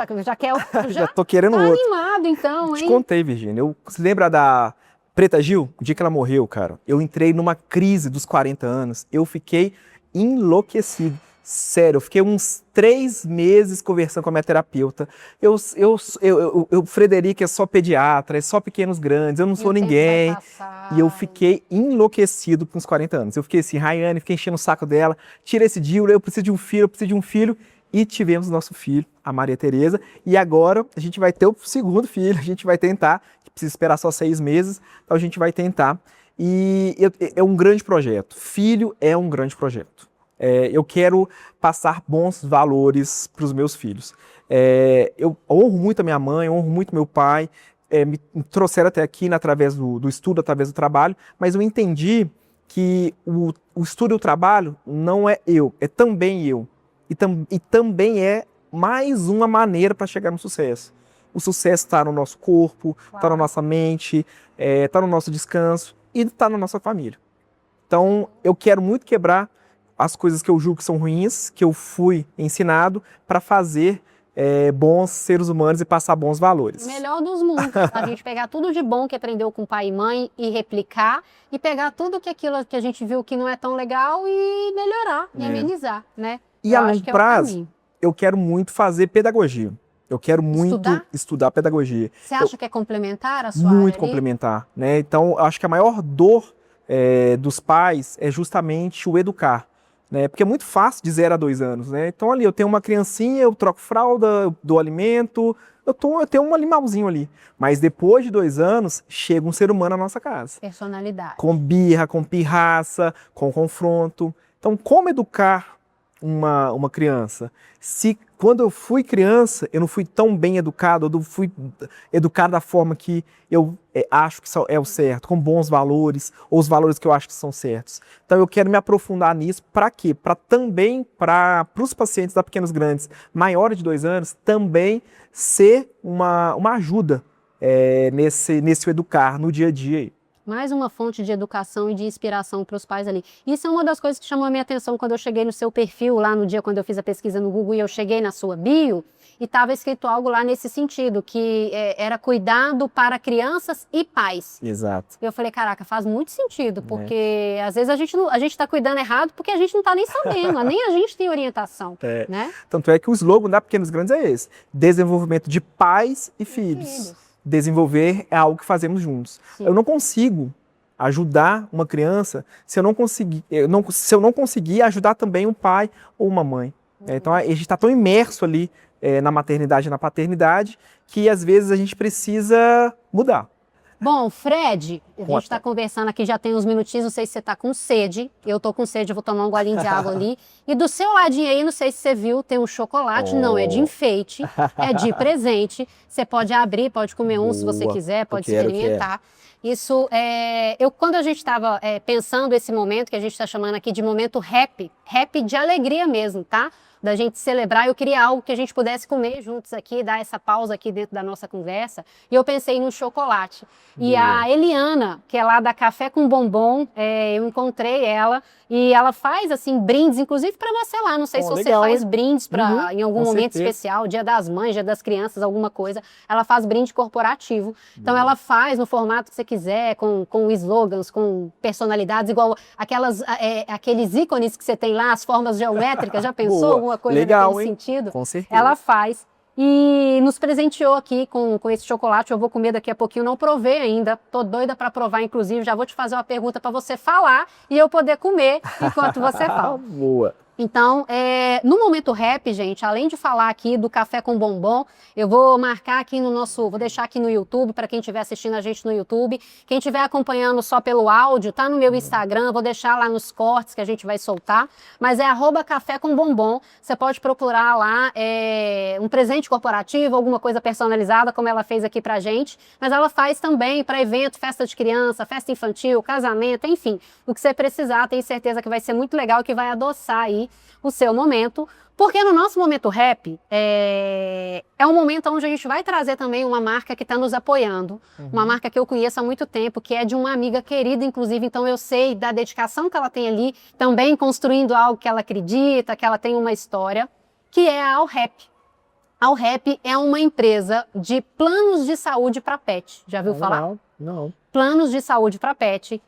já tô querendo outro. Animado, então, hein? Te contei, Virgínia. Você lembra da Preta Gil? O dia que ela morreu, cara, eu entrei numa crise dos 40 anos. Eu fiquei enlouquecido. Sério, eu fiquei uns 3 meses conversando com a minha terapeuta. Frederico é só pediatra, é só pequenos grandes, eu não sou ninguém. E eu fiquei enlouquecido com uns 40 anos. Eu fiquei assim, Rayane, fiquei enchendo o saco dela, tira esse DIU, eu preciso de um filho, eu preciso de um filho. E tivemos nosso filho, a Maria Tereza. E agora a gente vai ter o segundo filho, a gente vai tentar, precisa esperar só 6 meses, então a gente vai tentar. E é um grande projeto. Filho é um grande projeto. Eu quero passar bons valores para os meus filhos. Eu honro muito a minha mãe, honro muito meu pai, me trouxeram até aqui através do estudo, através do trabalho, mas eu entendi que o estudo e o trabalho não é eu, é também eu. E também é mais uma maneira para chegar no sucesso. O sucesso está no nosso corpo, está na nossa mente, está no nosso descanso e está na nossa família. Então, eu quero muito quebrar as coisas que eu julgo que são ruins, que eu fui ensinado para fazer bons seres humanos e passar bons valores. Melhor dos mundos, a gente pegar tudo de bom que aprendeu com pai e mãe e replicar, e pegar tudo aquilo que a gente viu que não é tão legal e melhorar, e amenizar, né? E a longo prazo, eu quero muito fazer pedagogia. Eu quero muito estudar pedagogia. Você acha que é complementar a sua área? Muito complementar, né? Então, eu acho que a maior dor dos pais é justamente o educar. Né? Porque é muito fácil de 0 a 2 anos, né? Então ali eu tenho uma criancinha, eu troco fralda, eu dou alimento, eu tenho um animalzinho ali. Mas depois de 2 anos, chega um ser humano à nossa casa. Personalidade. Com birra, com pirraça, com confronto. Então, como educar uma criança? Se quando eu fui criança, eu não fui tão bem educado, eu não fui educado da forma que eu acho que é o certo, com bons valores, ou os valores que eu acho que são certos. Então eu quero me aprofundar nisso, para quê? Para também, para os pacientes da Pequenos Grandes maiores de 2 anos, também ser uma ajuda nesse educar no dia a dia aí. Mais uma fonte de educação e de inspiração para os pais ali. Isso é uma das coisas que chamou a minha atenção quando eu cheguei no seu perfil, lá no dia quando eu fiz a pesquisa no Google e eu cheguei na sua bio, e estava escrito algo lá nesse sentido, que era cuidado para crianças e pais. Exato. E eu falei, caraca, faz muito sentido, porque às vezes a gente está cuidando errado porque a gente não está nem sabendo, nem a gente tem orientação. Né? Tanto é que o slogan da Pequenos Grandes é esse: desenvolvimento de pais e filhos. Desenvolver é algo que fazemos juntos. Sim. Eu não consigo ajudar uma criança se eu não conseguir ajudar também um pai ou uma mãe. Então a gente está tão imerso ali na maternidade e na paternidade que às vezes a gente precisa mudar. Bom, Fred, a gente está conversando aqui já tem uns minutinhos, não sei se você está com sede. Eu estou com sede, eu vou tomar um golinho de água ali. E do seu ladinho aí, não sei se você viu, tem um chocolate, não é de enfeite, é de presente. Você pode abrir, pode comer um se você quiser, pode experimentar. Isso, quando a gente estava pensando esse momento, que a gente está chamando aqui de momento happy de alegria mesmo, tá? Da gente celebrar, eu queria algo que a gente pudesse comer juntos aqui, dar essa pausa aqui dentro da nossa conversa, e eu pensei no chocolate. E a Eliana, que é lá da Café com Bombom, eu encontrei ela, e ela faz, assim, brindes, inclusive para você lá, não sei se você faz brindes em algum momento especial, Dia das Mães, Dia das Crianças, alguma coisa, ela faz brinde corporativo. Então ela faz no formato que você quiser, com slogans, com personalidades, igual aqueles ícones que você tem lá, as formas geométricas, já pensou alguma coisa naquele sentido? Com certeza. Ela faz. E nos presenteou aqui com esse chocolate, eu vou comer daqui a pouquinho, não provei ainda, tô doida para provar, inclusive, já vou te fazer uma pergunta para você falar e eu poder comer enquanto você fala. Boa. Então, no Momento Rap, gente, além de falar aqui do Café com Bombom, eu vou marcar aqui vou deixar aqui no YouTube, para quem estiver assistindo a gente no YouTube. Quem estiver acompanhando só pelo áudio, tá no meu Instagram, vou deixar lá nos cortes que a gente vai soltar. Mas é @Café com Bombom. Você pode procurar lá um presente corporativo, alguma coisa personalizada, como ela fez aqui pra gente. Mas ela faz também para evento, festa de criança, festa infantil, casamento, enfim. O que você precisar, tenho certeza que vai ser muito legal e que vai adoçar aí o seu momento, porque no nosso Momento Rap é um momento onde a gente vai trazer também uma marca que está nos apoiando, uma marca que eu conheço há muito tempo, que é de uma amiga querida, inclusive, então eu sei da dedicação que ela tem ali, também construindo algo que ela acredita, que ela tem uma história, que é a Alrep. A Alrep é uma empresa de planos de saúde para pet, já viu falar? Não. Planos de saúde para pet.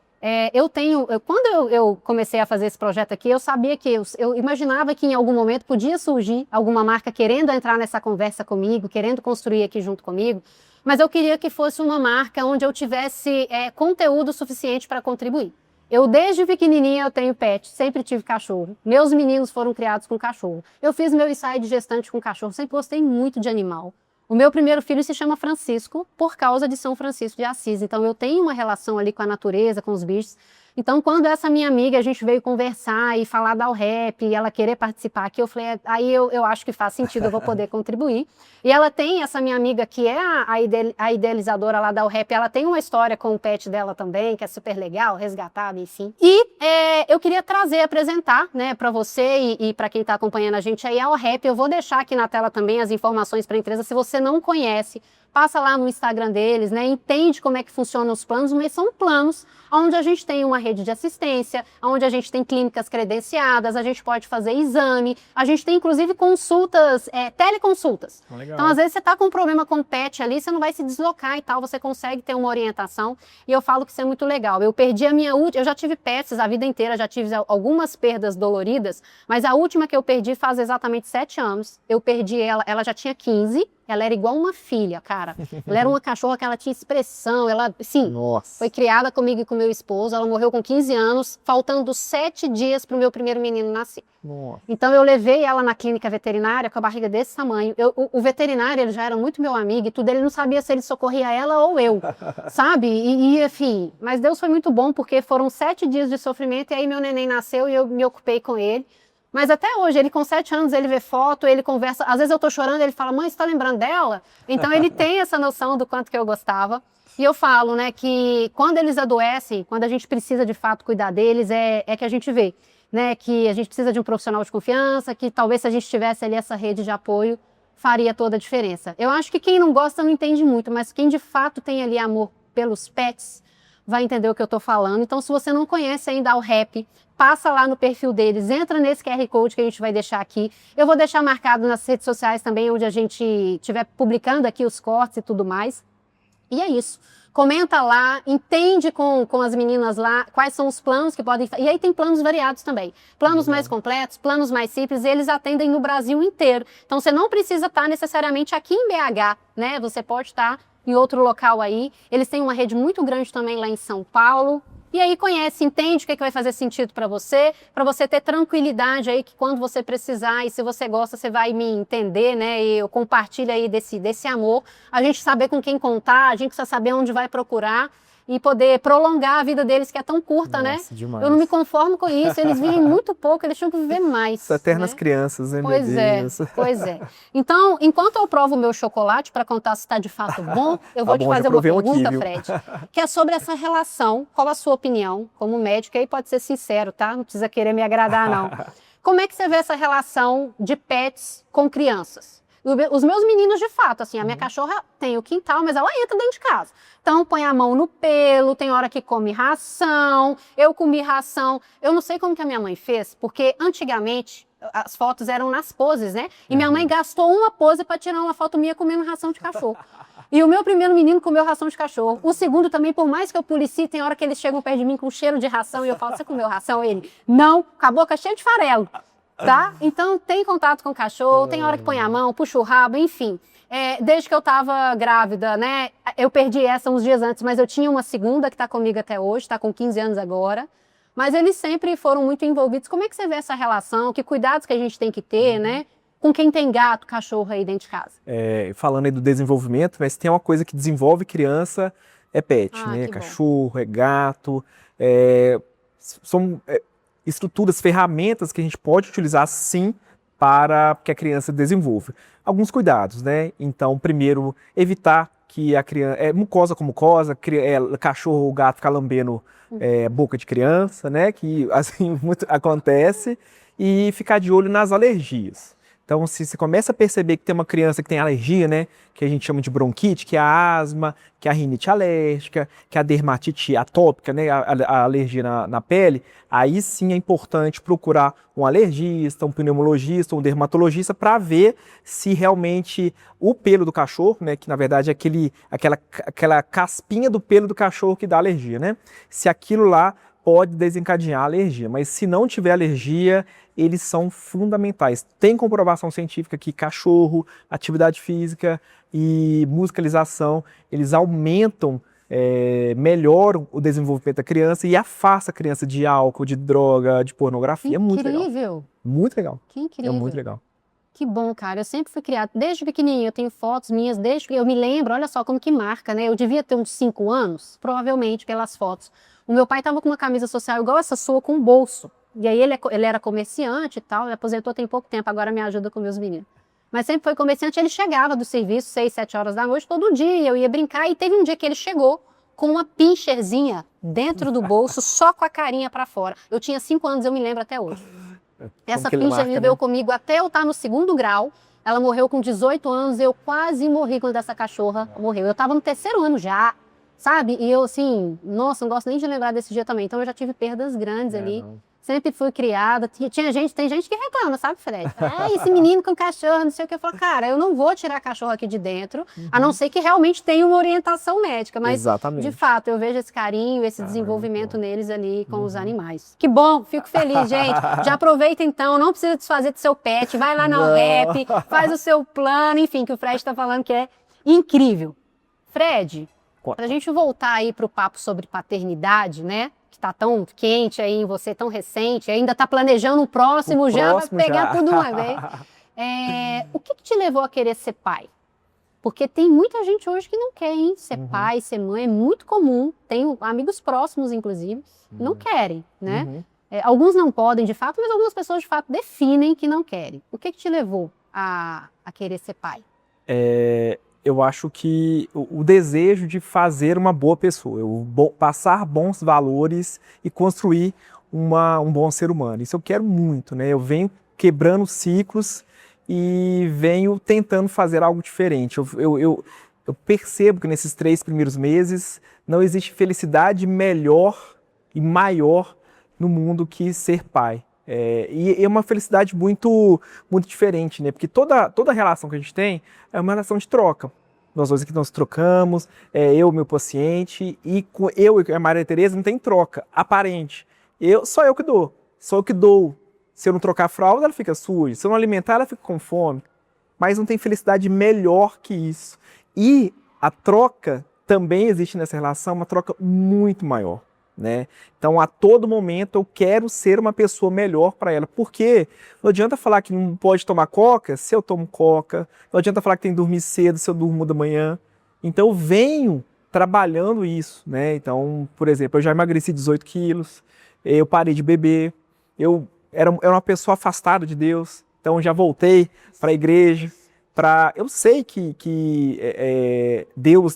Quando eu comecei a fazer esse projeto aqui, eu sabia que eu imaginava que em algum momento podia surgir alguma marca querendo entrar nessa conversa comigo, querendo construir aqui junto comigo, mas eu queria que fosse uma marca onde eu tivesse conteúdo suficiente para contribuir. Eu, desde pequenininha, eu tenho pet, sempre tive cachorro. Meus meninos foram criados com cachorro. Eu fiz meu ensaio de gestante com cachorro, sempre gostei muito de animal. O meu primeiro filho se chama Francisco por causa de São Francisco de Assis. Então, eu tenho uma relação ali com a natureza, com os bichos. Então, quando essa minha amiga, a gente veio conversar e falar da Alrep e ela querer participar aqui, eu falei, aí eu acho que faz sentido, eu vou poder contribuir. E ela tem, essa minha amiga, que é a idealizadora lá da Alrep, ela tem uma história com o pet dela também, que é super legal, resgatada, enfim. E eu queria apresentar, né, para você e para quem está acompanhando a gente aí, a Alrep. Eu vou deixar aqui na tela também as informações para a empresa. Se você não conhece, passa lá no Instagram deles, né? Entende como é que funcionam os planos, mas são planos onde a gente tem uma rede de assistência, onde a gente tem clínicas credenciadas, a gente pode fazer exame, a gente tem inclusive consultas, teleconsultas. Legal. Então, às vezes você está com um problema com o pet ali, você não vai se deslocar e tal, você consegue ter uma orientação, e eu falo que isso é muito legal. Eu perdi eu já tive pets a vida inteira, já tive algumas perdas doloridas, mas a última que eu perdi faz exatamente 7 anos. Eu perdi ela já tinha 15. Ela era igual uma filha, cara. Ela era uma cachorra que ela tinha expressão, ela, sim, Nossa. foi criada comigo e com meu esposo. Ela morreu com 15 anos, faltando 7 dias para o meu primeiro menino nascer. Nossa. Então eu levei ela na clínica veterinária com a barriga desse tamanho. O veterinário, ele já era muito meu amigo e tudo, ele não sabia se ele socorria ela ou eu, sabe? Enfim, mas Deus foi muito bom porque foram 7 dias de sofrimento e aí meu neném nasceu e eu me ocupei com ele. Mas até hoje, ele com 7 anos, ele vê foto, ele conversa. Às vezes eu tô chorando, ele fala, mãe, você tá lembrando dela? Então ele tem essa noção do quanto que eu gostava. E eu falo, né, que quando eles adoecem, quando a gente precisa de fato cuidar deles, é que a gente vê, né, que a gente precisa de um profissional de confiança, que talvez se a gente tivesse ali essa rede de apoio, faria toda a diferença. Eu acho que quem não gosta não entende muito, mas quem de fato tem ali amor pelos pets, vai entender o que eu tô falando. Então, se você não conhece ainda a Alrep, passa lá no perfil deles, entra nesse QR Code que a gente vai deixar aqui. Eu vou deixar marcado nas redes sociais também, onde a gente estiver publicando aqui os cortes e tudo mais. E é isso. Comenta lá, entende com as meninas lá quais são os planos que podem... E aí tem planos variados também. Planos mais completos, planos mais simples, e eles atendem no Brasil inteiro. Então, você não precisa estar necessariamente aqui em BH, né? Você pode estar em outro local aí. Eles têm uma rede muito grande também lá em São Paulo. E aí conhece, entende o que vai fazer sentido para você ter tranquilidade aí que quando você precisar e se você gosta, você vai me entender, né? E eu compartilho aí desse amor. A gente saber com quem contar, a gente precisa saber onde vai procurar e poder prolongar a vida deles, que é tão curta, Nossa, né? demais. Eu não me conformo com isso, eles vivem muito pouco, eles tinham que viver mais. As eternas né? crianças, né, Pois meu Deus? Pois é. Então, enquanto eu provo o meu chocolate para contar se está de fato bom, eu vou Tá te bom, já fazer uma provei um aqui, pergunta, viu? Fred, que é sobre essa relação. Qual a sua opinião como médico? Aí pode ser sincero, tá? Não precisa querer me agradar, não. Como é que você vê essa relação de pets com crianças? Os meus meninos, de fato, assim, a minha cachorra tem o quintal, mas ela entra dentro de casa. Então, põe a mão no pelo, tem hora que come ração, eu comi ração. Eu não sei como que a minha mãe fez, porque antigamente as fotos eram nas poses, né? E minha mãe gastou uma pose para tirar uma foto minha comendo ração de cachorro. E o meu primeiro menino comeu ração de cachorro. O segundo também, por mais que eu policie, tem hora que eles chegam perto de mim com cheiro de ração e eu falo, você comeu ração? Ele, não, com a boca cheia de farelo. Tá? Então tem contato com o cachorro, tem hora que põe a mão, puxa o rabo, enfim. Desde que eu tava grávida, né? Eu perdi essa uns dias antes, mas eu tinha uma segunda que tá comigo até hoje, tá com 15 anos agora. Mas eles sempre foram muito envolvidos. Como é que você vê essa relação? Que cuidados que a gente tem que ter, né? Com quem tem gato, cachorro aí dentro de casa? Falando aí do desenvolvimento, mas tem uma coisa que desenvolve criança, é pet, né? Que Cachorro, é gato, são estruturas, ferramentas que a gente pode utilizar sim para que a criança desenvolva. Alguns cuidados, né? Então, primeiro, evitar que a criança... mucosa com mucosa, cachorro ou gato ficar lambendo boca de criança, né? Que assim muito acontece. E ficar de olho nas alergias. Então, se você começa a perceber que tem uma criança que tem alergia, né, que a gente chama de bronquite, que é a asma, que é a rinite alérgica, que é a dermatite atópica, né, a alergia na pele, aí sim é importante procurar um alergista, um pneumologista, um dermatologista para ver se realmente o pelo do cachorro, né, que na verdade é aquela caspinha do pelo do cachorro que dá alergia, né, se aquilo lá pode desencadear a alergia, mas se não tiver alergia, eles são fundamentais. Tem comprovação científica que cachorro, atividade física e musicalização, eles aumentam, melhoram o desenvolvimento da criança e afasta a criança de álcool, de droga, de pornografia. É muito legal. Incrível! Muito legal. Que incrível! É muito legal. Que bom, cara. Eu sempre fui criada, desde pequenininha, eu tenho fotos minhas, desde que eu me lembro, olha só como que marca, né? Eu devia ter uns 5 anos, provavelmente, pelas fotos. O meu pai estava com uma camisa social igual essa sua, com um bolso. E aí ele era comerciante e tal, ele aposentou tem pouco tempo, agora me ajuda com meus meninos. Mas sempre foi comerciante, ele chegava do serviço, 6, 7 horas da noite, todo dia, eu ia brincar, e teve um dia que ele chegou com uma pincherzinha dentro do bolso, só com a carinha para fora. Eu tinha 5 anos, eu me lembro até hoje. Essa pincher viveu comigo até eu estar no 2º grau. Ela morreu com 18 anos, eu quase morri quando essa cachorra morreu. Eu estava no 3º ano já, sabe? E eu assim, nossa, não gosto nem de lembrar desse dia também. Então eu já tive perdas grandes ali. Não. Sempre fui criada. Tem gente que reclama, sabe, Fred? Ah, esse menino com cachorro, não sei o que. Eu falo, cara, eu não vou tirar cachorro aqui de dentro, a não ser que realmente tenha uma orientação médica. Mas, de fato, eu vejo esse carinho, esse desenvolvimento neles ali com os animais. Que bom, fico feliz, gente. Já aproveita então, não precisa desfazer do seu pet, vai lá na UREP, faz o seu plano, enfim, que o Fred está falando que é incrível. Fred, para a gente voltar aí para o papo sobre paternidade, né? Que tá tão quente aí em você, tão recente, ainda tá planejando o próximo vai pegar tudo uma vez. O que te levou a querer ser pai? Porque tem muita gente hoje que não quer, hein? Ser pai, ser mãe, é muito comum. Tenho amigos próximos, inclusive, não querem, né? Alguns não podem, de fato, mas algumas pessoas, de fato, definem que não querem. O que te levou a querer ser pai? Eu acho que o desejo de fazer uma boa pessoa, passar bons valores e construir um bom ser humano. Isso eu quero muito, né? Eu venho quebrando ciclos e venho tentando fazer algo diferente. Eu percebo que nesses 3 primeiros meses não existe felicidade melhor e maior no mundo que ser pai. E é uma felicidade muito, muito diferente, né? Porque toda relação que a gente tem é uma relação de troca. Nós dois aqui nós trocamos, eu, meu paciente, e eu e a Maria Tereza não tem troca aparente. Só eu que dou. Só eu que dou. Se eu não trocar a fralda, ela fica suja. Se eu não alimentar, ela fica com fome. Mas não tem felicidade melhor que isso. E a troca também existe nessa relação, uma troca muito maior. Né? Então, a todo momento, eu quero ser uma pessoa melhor para ela. Porque não adianta falar que não pode tomar coca se eu tomo coca. Não adianta falar que tem que dormir cedo se eu durmo da manhã. Então, eu venho trabalhando isso. Né? Então, por exemplo, eu já emagreci 18 quilos. Eu parei de beber. Eu era uma pessoa afastada de Deus. Então, já voltei para a igreja. Eu sei que Deus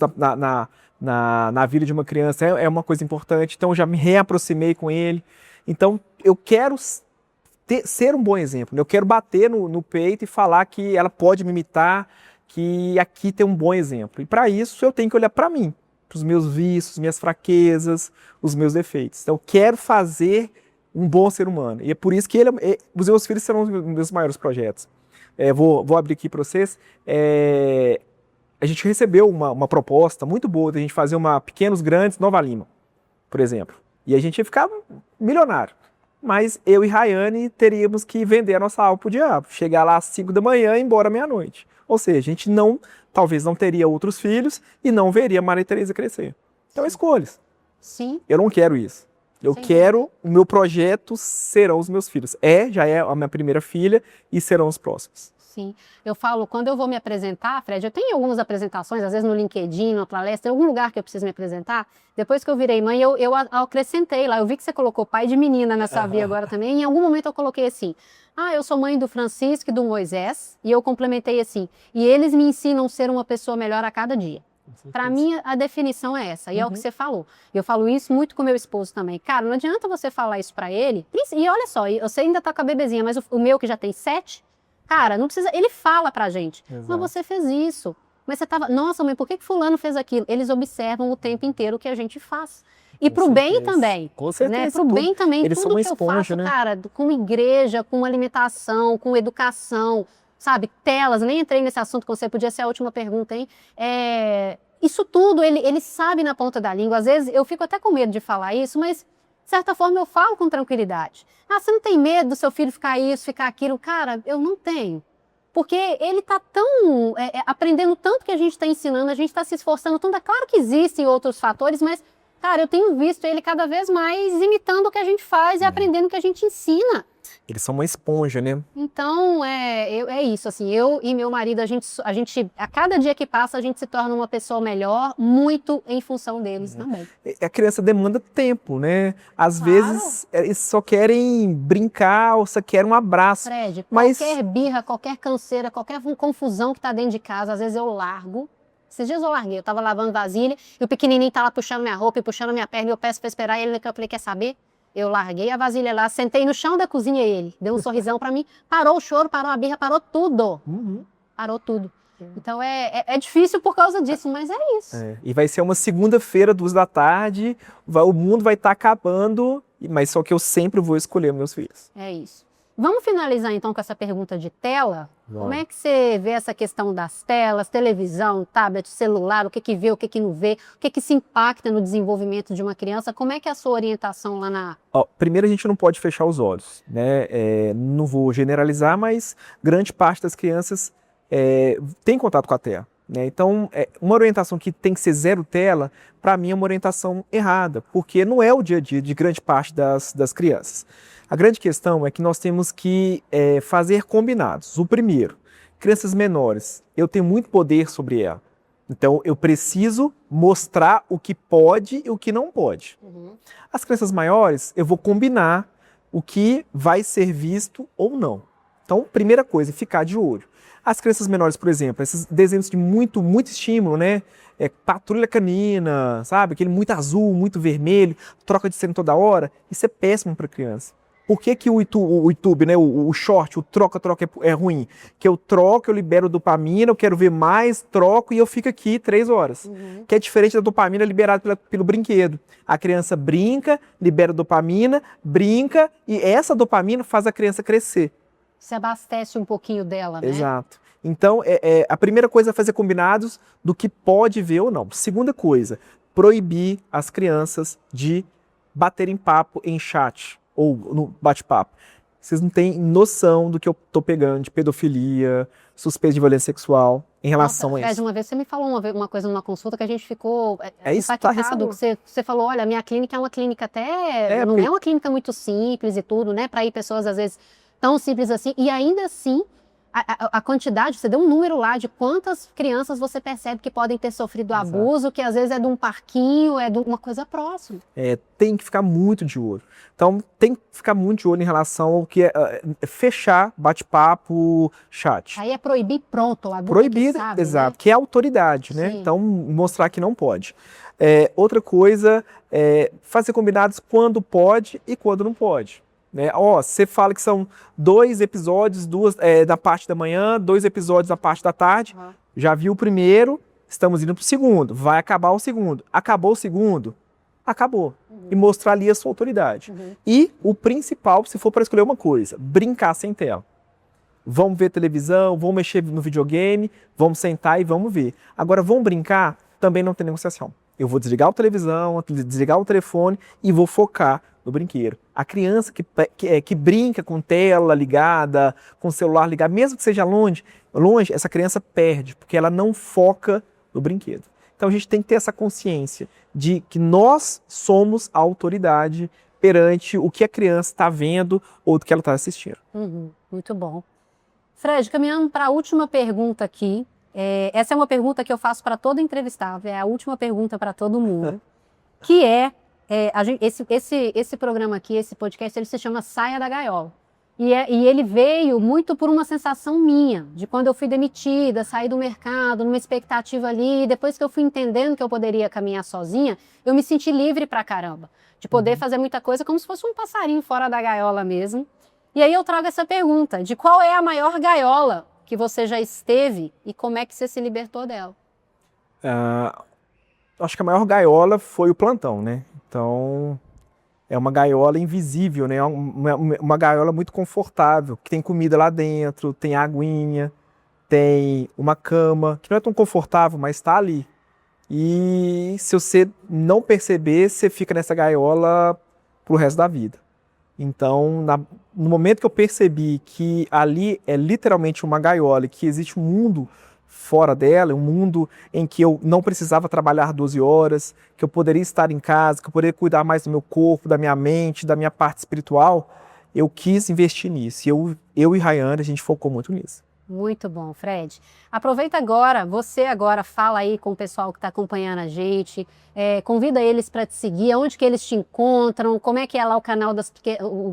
na vida de uma criança é uma coisa importante, então eu já me reaproximei com ele. Então eu quero ser um bom exemplo, eu quero bater no peito e falar que ela pode me imitar, que aqui tem um bom exemplo. E para isso eu tenho que olhar para mim, para os meus vícios, minhas fraquezas, os meus defeitos. Então eu quero fazer um bom ser humano. E é por isso que os meus filhos serão os meus maiores projetos. Vou abrir aqui para vocês. A gente recebeu uma proposta muito boa de a gente fazer uma Pequenos Grandes Nova Lima, por exemplo. E a gente ia ficar milionário. Mas eu e Rayane teríamos que vender a nossa alma pro diabo. Chegar lá às 5 da manhã e ir embora meia-noite. Ou seja, a gente talvez não teria outros filhos e não veria a Maria Tereza crescer. Então, escolhas. Sim. Eu não quero isso. Eu quero, o meu projeto serão os meus filhos. Já é a minha primeira filha e serão os próximos. Sim, eu falo, quando eu vou me apresentar, Fred, eu tenho algumas apresentações, às vezes no LinkedIn, na palestra, em algum lugar que eu preciso me apresentar. Depois que eu virei mãe, eu acrescentei lá, eu vi que você colocou pai de menina nessa via agora também, em algum momento eu coloquei assim, eu sou mãe do Francisco e do Moisés, e eu complementei assim, e eles me ensinam a ser uma pessoa melhor a cada dia. Para mim, a definição é essa, e é o que você falou. Eu falo isso muito com meu esposo também. Cara, não adianta você falar isso para ele, e olha só, você ainda tá com a bebezinha, mas o meu que já tem 7, Cara, não precisa... Ele fala pra gente, Exato. mas você fez isso. Mas você tava... Nossa, mãe, por que fulano fez aquilo? Eles observam o tempo inteiro o que a gente faz. E Com pro bem certeza. também. Com certeza. Né? Pro bem também. Eles são Tudo uma que eu esponja, faço, né? cara, com igreja, com alimentação, com educação, sabe? Telas, nem entrei nesse assunto, que você podia ser a última pergunta, hein? Isso tudo, ele sabe na ponta da língua. Às vezes, eu fico até com medo de falar isso, mas, de certa forma, eu falo com tranquilidade. Ah, você não tem medo do seu filho ficar isso, ficar aquilo? Cara, eu não tenho. Porque ele está tão aprendendo tanto que a gente está ensinando, a gente está se esforçando tanto. É claro que existem outros fatores, mas, cara, eu tenho visto ele cada vez mais imitando o que a gente faz e aprendendo o que a gente ensina. Eles são uma esponja, né? Então, é isso, assim, eu e meu marido, a gente, a cada dia que passa, a gente se torna uma pessoa melhor, muito em função deles também. A criança demanda tempo, né? Às Claro. vezes, eles só querem brincar ou só querem um abraço. Fred, Mas- qualquer birra, qualquer canseira, qualquer confusão que tá dentro de casa, às vezes eu largo. Esses dias eu larguei, eu tava lavando vasilha, e o pequenininho tá lá puxando minha roupa e puxando minha perna, e eu peço pra esperar, e eu falei, quer saber? Eu larguei a vasilha lá, sentei no chão da cozinha ele, deu um sorrisão pra mim, parou o choro, parou a birra, parou tudo. Uhum. Parou tudo. Então é difícil por causa disso, mas é isso. E vai ser uma segunda-feira, 2 da tarde, o mundo vai estar acabando, mas só que eu sempre vou escolher meus filhos. É isso. Vamos finalizar então com essa pergunta de tela? Vamos. Como é que você vê essa questão das telas, televisão, tablet, celular, o que vê, o que não vê, o que se impacta no desenvolvimento de uma criança? Como é que é a sua orientação lá na... Ó, primeiro, a gente não pode fechar os olhos, né? Não vou generalizar, mas grande parte das crianças tem contato com a tela, né? Então, uma orientação que tem que ser zero tela, para mim é uma orientação errada, porque não é o dia a dia de grande parte das crianças. A grande questão é que nós temos que fazer combinados. O primeiro, crianças menores, eu tenho muito poder sobre ela. Então, eu preciso mostrar o que pode e o que não pode. As crianças maiores, eu vou combinar o que vai ser visto ou não. Então, primeira coisa, ficar de olho. As crianças menores, por exemplo, esses desenhos de muito estímulo, né? Patrulha canina, sabe? Aquele muito azul, muito vermelho, troca de cena toda hora. Isso é péssimo para a criança. Por que o YouTube, né, o short, o troca-troca é ruim? Que eu troco, eu libero dopamina, eu quero ver mais, troco e eu fico aqui 3 horas. Que é diferente da dopamina liberada pelo brinquedo. A criança brinca, libera dopamina, brinca e essa dopamina faz a criança crescer. Se abastece um pouquinho dela, né? Exato. Então, a primeira coisa é fazer combinados do que pode ver ou não. Segunda coisa, proibir as crianças de baterem papo em chat ou no bate-papo. Vocês não têm noção do que eu tô pegando de pedofilia, suspeita de violência sexual em relação a Fred, isso. uma vez você me falou uma coisa numa consulta que a gente ficou Isso, tá impactado. recebendo. Você falou, olha, a minha clínica é uma clínica até... não porque- é uma clínica muito simples e tudo, né? Para ir pessoas, às vezes, tão simples assim. E ainda assim, a quantidade, você deu um número lá de quantas crianças você percebe que podem ter sofrido Exato. abuso, que às vezes é de um parquinho, é de uma coisa próxima. Tem que ficar muito de olho. Então, tem que ficar muito de olho em relação ao que é fechar bate-papo, chat. Aí é proibir pronto, o adulto Proibir, que sabe, exato, né? que é autoridade, né? Sim. Então, mostrar que não pode. Outra coisa é fazer combinados quando pode e quando não pode. Né? Você fala que são 2 episódios da parte da manhã, 2 episódios da parte da tarde. Uhum. Já viu o primeiro, estamos indo pro segundo. Vai acabar o segundo. Acabou o segundo? Acabou. E mostrar ali a sua autoridade. E o principal, se for para escolher uma coisa, brincar sem tela. Vamos ver televisão, vamos mexer no videogame, vamos sentar e vamos ver. Agora, vamos brincar? Também não tem negociação. Eu vou desligar a televisão, desligar o telefone e vou focar no brinquedo. A criança que brinca com tela ligada, com celular ligado, mesmo que seja longe, essa criança perde, porque ela não foca no brinquedo. Então a gente tem que ter essa consciência de que nós somos a autoridade perante o que a criança está vendo ou do que ela está assistindo. Muito bom. Fred, caminhando para a última pergunta aqui. Essa é uma pergunta que eu faço para todo entrevistado, é a última pergunta para todo mundo, que esse programa aqui, esse podcast, ele se chama Saia da Gaiola. E ele veio muito por uma sensação minha, de quando eu fui demitida, saí do mercado, numa expectativa ali, e depois que eu fui entendendo que eu poderia caminhar sozinha, eu me senti livre pra caramba, de poder fazer muita coisa como se fosse um passarinho fora da gaiola mesmo. E aí eu trago essa pergunta, de qual é a maior gaiola que você já esteve e como é que você se libertou dela? Acho que a maior gaiola foi o plantão, né? Então, é uma gaiola invisível, né? Uma gaiola muito confortável, que tem comida lá dentro, tem aguinha, tem uma cama, que não é tão confortável, mas está ali. E se você não perceber, você fica nessa gaiola pro resto da vida. Então, no momento que eu percebi que ali é literalmente uma gaiola e que existe um mundo fora dela, um mundo em que eu não precisava trabalhar 12 horas, que eu poderia estar em casa, que eu poderia cuidar mais do meu corpo, da minha mente, da minha parte espiritual, eu quis investir nisso. E eu e Rayane, a gente focou muito nisso. Muito bom, Fred. Aproveita agora, você agora fala aí com o pessoal que está acompanhando a gente, convida eles para te seguir, onde que eles te encontram, como é que é lá o canal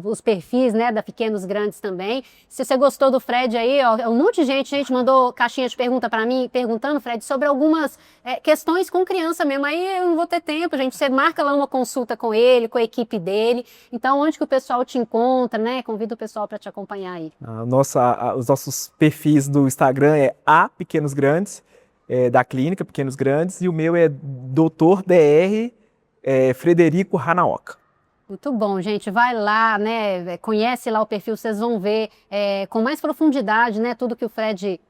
os perfis, né, da Pequenos Grandes também. Se você gostou do Fred aí, ó, um monte de gente mandou caixinha de pergunta para mim, perguntando, Fred, sobre algumas questões com criança mesmo. Aí eu não vou ter tempo, gente. Você marca lá uma consulta com ele, com a equipe dele. Então, onde que o pessoal te encontra, né? Convida o pessoal para te acompanhar aí. Os nossos perfis do Instagram é Pequenos Grandes, da clínica Pequenos Grandes, e o meu é Dr. Dr. Frederico Hanaoka. Muito bom, gente. Vai lá, né? Conhece lá o perfil, vocês vão ver com mais profundidade, né? Tudo que o Fred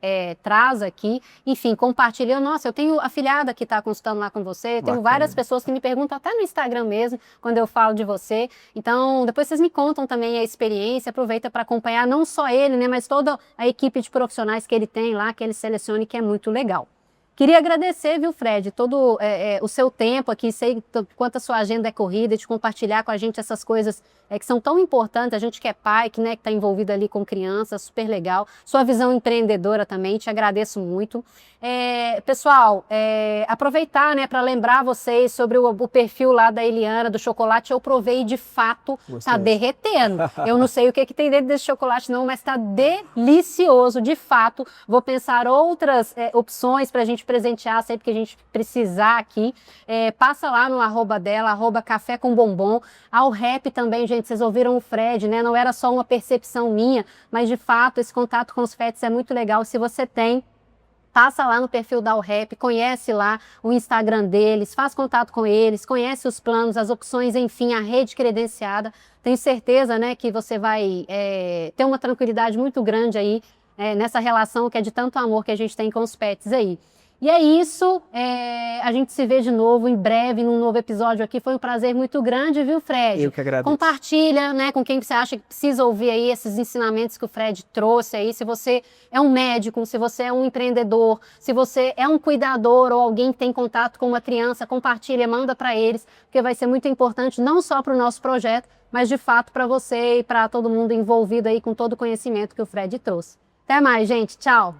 traz aqui. Enfim, compartilhando. Nossa, eu tenho afilhada que está consultando lá com você. Tenho várias pessoas que me perguntam até no Instagram mesmo, quando eu falo de você. Então, depois vocês me contam também a experiência. Aproveita para acompanhar não só ele, né? Mas toda a equipe de profissionais que ele tem lá, que ele selecione, que é muito legal. Queria agradecer, viu, Fred, todo o seu tempo aqui, sei quanto a sua agenda é corrida, de compartilhar com a gente essas coisas que são tão importantes, a gente que é pai, que está envolvido ali com crianças, super legal. Sua visão empreendedora também, te agradeço muito. Pessoal, aproveitar, né, para lembrar vocês sobre o perfil lá da Eliana, do chocolate, eu provei de fato, tá derretendo. Eu não sei o que tem dentro desse chocolate não, mas tá delicioso, de fato. Vou pensar outras opções para a gente presentear sempre que a gente precisar aqui. Passa lá no @ dela, @café com bombom. Ao rap também, gente, vocês ouviram o Fred, né? Não era só uma percepção minha, mas de fato esse contato com os pets é muito legal. Se você tem, passa lá no perfil da Rap, conhece lá o Instagram deles, faz contato com eles, conhece os planos, as opções, enfim, a rede credenciada. Tenho certeza, né, que você vai ter uma tranquilidade muito grande aí nessa relação que é de tanto amor que a gente tem com os pets aí. E é isso, a gente se vê de novo em breve num novo episódio aqui. Foi um prazer muito grande, viu, Fred? Eu que agradeço. Compartilha, né, com quem você acha que precisa ouvir aí esses ensinamentos que o Fred trouxe aí. Se você é um médico, se você é um empreendedor, se você é um cuidador ou alguém que tem contato com uma criança, compartilha, manda para eles, porque vai ser muito importante não só para o nosso projeto, mas de fato para você e para todo mundo envolvido aí com todo o conhecimento que o Fred trouxe. Até mais, gente. Tchau!